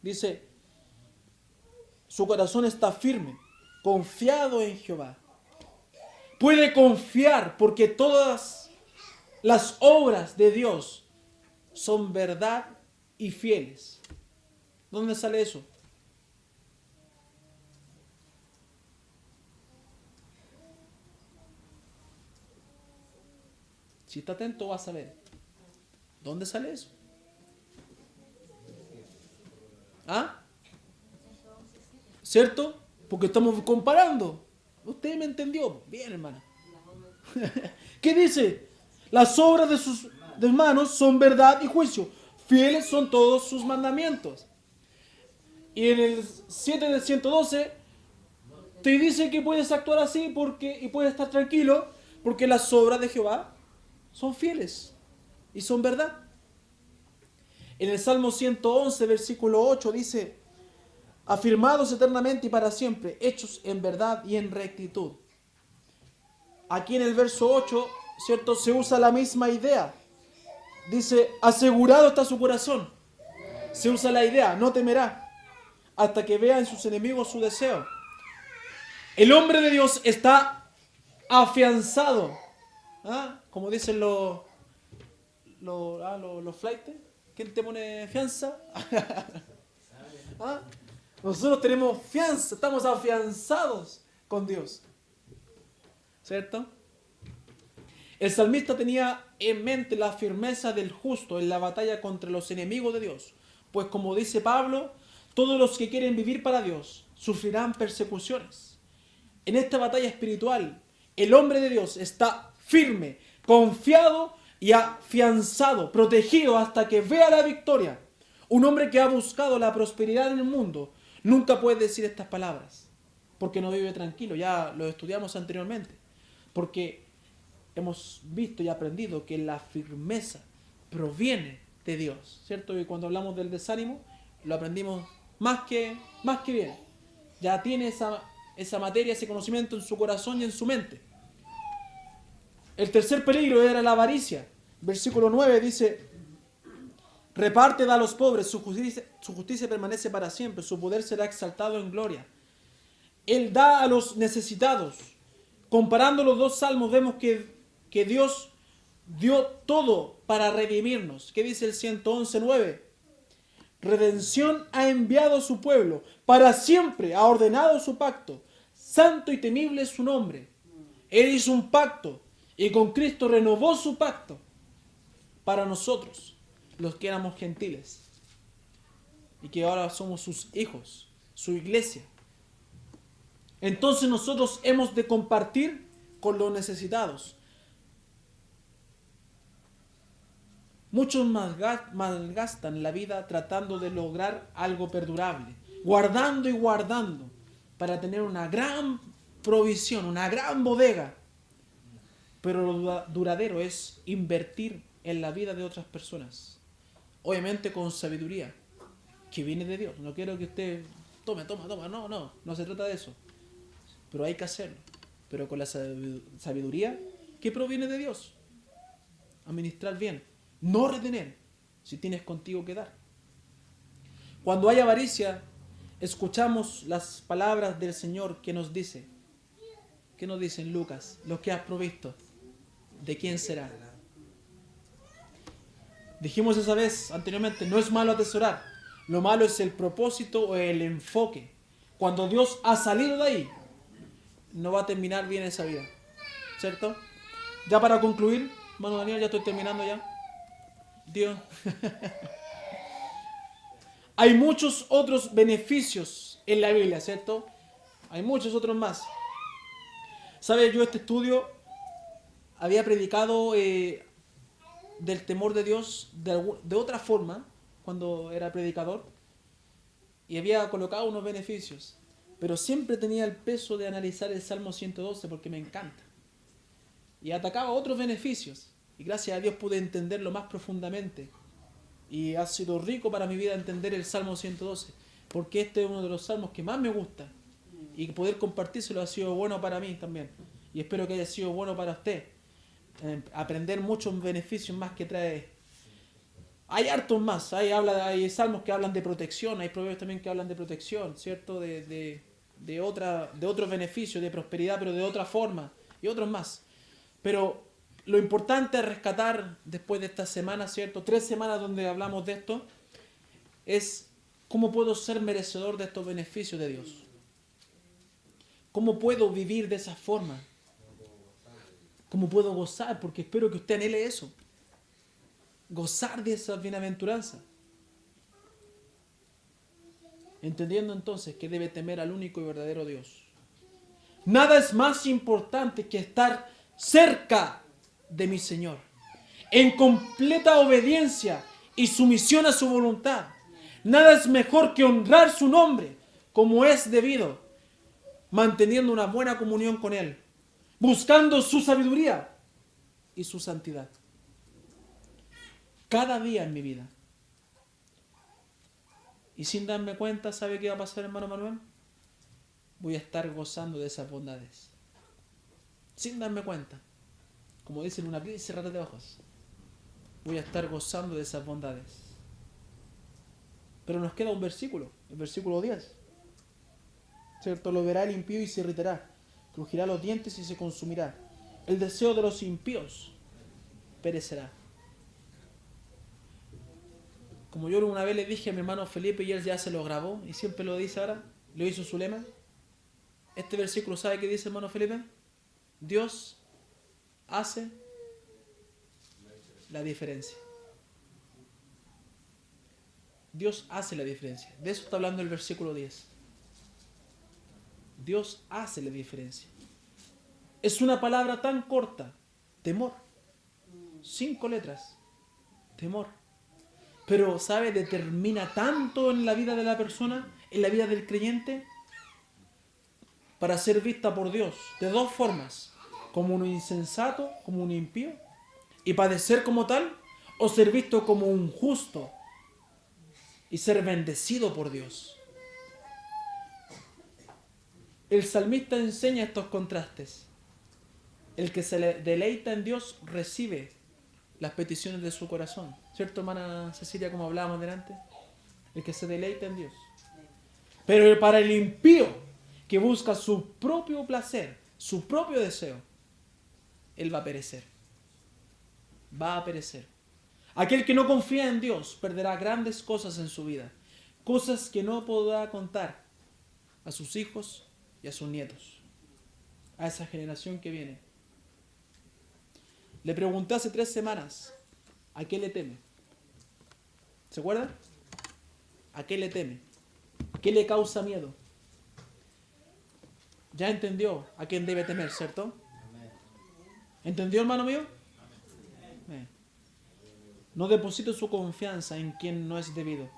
Dice, su corazón está firme, confiado en Jehová. Puede confiar porque todas las obras de Dios son verdad y fieles. ¿Dónde sale eso? Si está atento vas a ver. ¿Dónde sale eso? ¿Ah? ¿Cierto? Porque estamos comparando. Usted me entendió. Bien, hermano. ¿Qué dice? Las obras de sus manos son verdad y juicio. Fieles son todos sus mandamientos. Y en el 7 del 112 te dice que puedes actuar así y puedes estar tranquilo porque las obras de Jehová son fieles y son verdad. En el Salmo 111, versículo 8 dice, afirmados eternamente y para siempre, hechos en verdad y en rectitud. Aquí en el verso 8, ¿cierto? Se usa la misma idea. Dice, asegurado está su corazón. Se usa la idea, no temerá hasta que vea en sus enemigos su deseo. El hombre de Dios está afianzado. ¿Ah? como dicen los flaites, ¿quién te pone fianza? ¿Ah? Nosotros tenemos fianza, estamos afianzados con Dios. ¿Cierto? El salmista tenía en mente la firmeza del justo en la batalla contra los enemigos de Dios. Pues como dice Pablo, todos los que quieren vivir para Dios sufrirán persecuciones. En esta batalla espiritual, el hombre de Dios está firme, confiado y afianzado, protegido hasta que vea la victoria. Un hombre que ha buscado la prosperidad en el mundo nunca puede decir estas palabras, porque no vive tranquilo. Ya lo estudiamos anteriormente, porque hemos visto y aprendido que la firmeza proviene de Dios, ¿cierto? Y cuando hablamos del desánimo, lo aprendimos más que bien. Ya tiene esa materia, ese conocimiento en su corazón y en su mente. El tercer peligro era la avaricia. Versículo 9 dice: reparte, da a los pobres, su justicia permanece para siempre, su poder será exaltado en gloria. Él da a los necesitados. Comparando los dos salmos vemos que Dios dio todo para redimirnos. ¿Qué dice el 111:9? Redención ha enviado a su pueblo, para siempre ha ordenado su pacto. Santo y temible es su nombre. Él hizo un pacto y con Cristo renovó su pacto para nosotros, los que éramos gentiles, y que ahora somos sus hijos, su iglesia. Entonces nosotros hemos de compartir con los necesitados. Muchos malgastan la vida tratando de lograr algo perdurable, guardando y guardando para tener una gran provisión, una gran bodega. Pero lo duradero es invertir en la vida de otras personas. Obviamente con sabiduría, que viene de Dios. No quiero que usted toma. No se trata de eso. Pero hay que hacerlo. Pero con la sabiduría que proviene de Dios. Administrar bien. No retener, si tienes contigo que dar. Cuando hay avaricia, escuchamos las palabras del Señor que nos dice. ¿Qué nos dice en Lucas? Lo que has provisto, ¿de quién será? Dijimos esa vez anteriormente, no es malo atesorar. Lo malo es el propósito o el enfoque. Cuando Dios ha salido de ahí, no va a terminar bien esa vida. ¿Cierto? Ya para concluir, hermano Daniel, ya estoy terminando ya. Dios. Hay muchos otros beneficios en la Biblia, ¿cierto? Hay muchos otros más. ¿Sabe? Yo este estudio había predicado del temor de Dios de otra forma cuando era predicador y había colocado unos beneficios, pero siempre tenía el peso de analizar el Salmo 112 porque me encanta y atacaba otros beneficios. Y gracias a Dios pude entenderlo más profundamente. Y ha sido rico para mi vida entender el Salmo 112. Porque este es uno de los salmos que más me gusta. Y poder compartírselo ha sido bueno para mí también. Y espero que haya sido bueno para usted. Aprender muchos beneficios más que trae. Hay hartos más. Hay salmos que hablan de protección. Hay proverbios también que hablan de protección, ¿cierto? De otros beneficios, de prosperidad, pero de otra forma. Y otros más. Pero lo importante es rescatar después de esta semana, ¿cierto? 3 semanas donde hablamos de esto, es cómo puedo ser merecedor de estos beneficios de Dios. ¿Cómo puedo vivir de esa forma? ¿Cómo puedo gozar? Porque espero que usted anhele eso. Gozar de esa bienaventuranza. Entendiendo entonces que debe temer al único y verdadero Dios. Nada es más importante que estar cerca de mi Señor, en completa obediencia y sumisión a su voluntad. Nada es mejor que honrar su nombre como es debido, manteniendo una buena comunión con Él, buscando su sabiduría y su santidad. Cada día en mi vida. Y sin darme cuenta, ¿sabe qué va a pasar, hermano Manuel? Voy a estar gozando de esas bondades. Sin darme cuenta. Como dicen, una abrir y cerrar de ojos. Voy a estar gozando de esas bondades. Pero nos queda un versículo, el versículo 10. ¿Cierto? Lo verá el impío y se irritará. Crujirá los dientes y se consumirá. El deseo de los impíos perecerá. Como yo una vez le dije a mi hermano Felipe y él ya se lo grabó y siempre lo dice ahora, lo hizo su lema. Este versículo, ¿sabe qué dice, hermano Felipe? Dios hace la diferencia. Dios hace la diferencia. De eso está hablando el versículo 10. Dios hace la diferencia. Es una palabra tan corta. Temor. 5 letras. Temor. Pero, ¿sabe? Determina tanto en la vida de la persona, en la vida del creyente, para ser vista por Dios de 2 formas. Como un insensato, como un impío, y padecer como tal, o ser visto como un justo y ser bendecido por Dios. El salmista enseña estos contrastes. El que se deleita en Dios recibe las peticiones de su corazón. ¿Cierto, hermana Cecilia, como hablábamos delante? El que se deleita en Dios. Pero para el impío, que busca su propio placer, su propio deseo, él va a perecer. Va a perecer. Aquel que no confía en Dios perderá grandes cosas en su vida. Cosas que no podrá contar a sus hijos y a sus nietos. A esa generación que viene. Le pregunté hace 3 semanas, ¿a qué le teme? ¿Se acuerdan? ¿A qué le teme? ¿Qué le causa miedo? Ya entendió a quién debe temer, ¿cierto? ¿Entendió, hermano mío? No deposite su confianza en quien no es debido.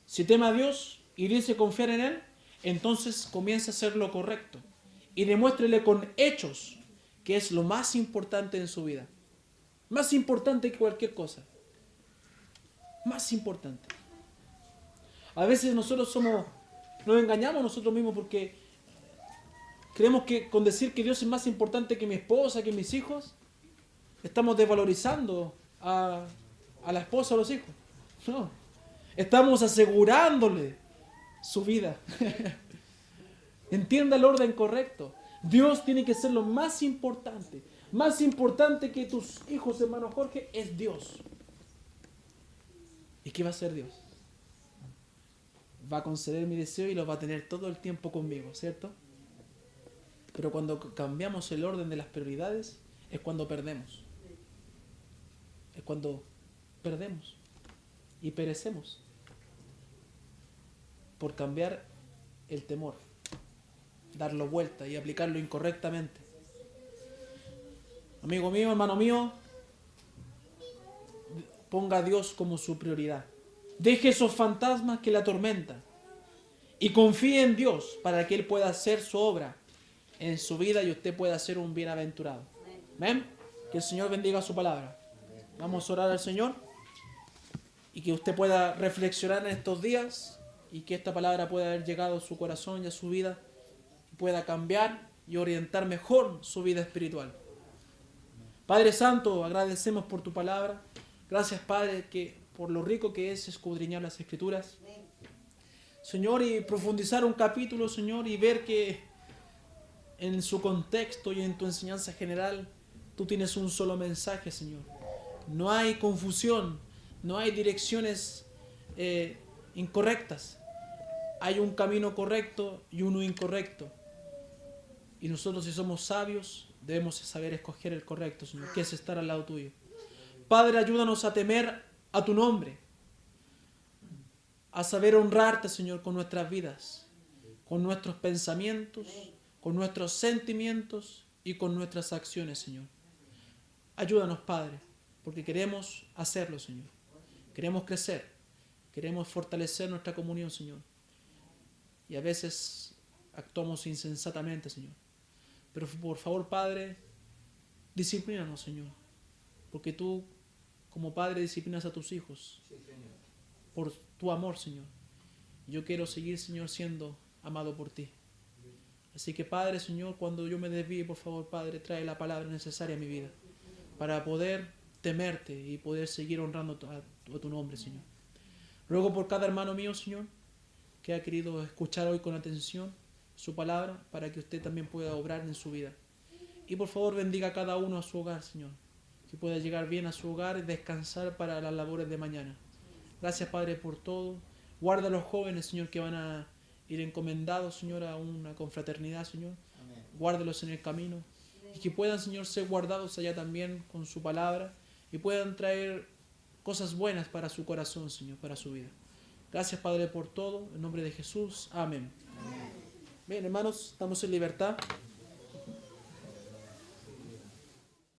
Si teme a Dios y dice confiar en Él, entonces comienza a hacer lo correcto y demuéstrele con hechos que es lo más importante en su vida. Más importante que cualquier cosa. Más importante. A veces nosotros nos engañamos nosotros mismos porque creemos que con decir que Dios es más importante que mi esposa, que mis hijos, estamos desvalorizando a la esposa o a los hijos. No. Estamos asegurándole su vida. Entienda el orden correcto. Dios tiene que ser lo más importante. Más importante que tus hijos, hermano Jorge, es Dios. ¿Y qué va a hacer Dios? Va a conceder mi deseo y lo va a tener todo el tiempo conmigo, ¿cierto? Pero cuando cambiamos el orden de las prioridades, es cuando perdemos. Es cuando perdemos y perecemos por cambiar el temor, darlo vuelta y aplicarlo incorrectamente. Amigo mío, hermano mío, ponga a Dios como su prioridad. Deje esos fantasmas que le atormentan y confíe en Dios para que Él pueda hacer su obra en su vida y usted pueda ser un bienaventurado. ¿Amén? Que el Señor bendiga su palabra. Vamos a orar al Señor y que usted pueda reflexionar en estos días y que esta palabra pueda haber llegado a su corazón y a su vida y pueda cambiar y orientar mejor su vida espiritual. Padre Santo, agradecemos por tu palabra. Gracias, Padre, que por lo rico que es escudriñar las Escrituras. Señor, y profundizar un capítulo, Señor, y ver que en su contexto y en tu enseñanza general tú tienes un solo mensaje, Señor. No hay confusión, no hay direcciones incorrectas. Hay un camino correcto y uno incorrecto. Y nosotros, si somos sabios, debemos saber escoger el correcto, Señor, que es estar al lado tuyo. Padre, ayúdanos a temer a tu nombre, a saber honrarte, Señor, con nuestras vidas, con nuestros pensamientos, con nuestros sentimientos y con nuestras acciones, Señor. Ayúdanos, Padre, porque queremos hacerlo, Señor. Queremos crecer, queremos fortalecer nuestra comunión, Señor. Y a veces actuamos insensatamente, Señor. Pero por favor, Padre, disciplínanos, Señor. Porque tú, como Padre, disciplinas a tus hijos. Sí, Señor. Por tu amor, Señor. Yo quiero seguir, Señor, siendo amado por ti. Así que, Padre, Señor, cuando yo me desvíe, por favor, Padre, trae la palabra necesaria a mi vida para poder temerte y poder seguir honrando a tu nombre, Señor. Ruego por cada hermano mío, Señor, que ha querido escuchar hoy con atención su palabra para que usted también pueda obrar en su vida. Y por favor bendiga a cada uno a su hogar, Señor. que pueda llegar bien a su hogar y descansar para las labores de mañana. Gracias, Padre, por todo. Guarda a los jóvenes, Señor, que van a ir encomendados, Señor, a una confraternidad, Señor. Guárdalos en el camino. Y que puedan, Señor, ser guardados allá también con su palabra y puedan traer cosas buenas para su corazón, Señor, para su vida. Gracias, Padre, por todo. En nombre de Jesús. Amén. Bien, hermanos, estamos en libertad.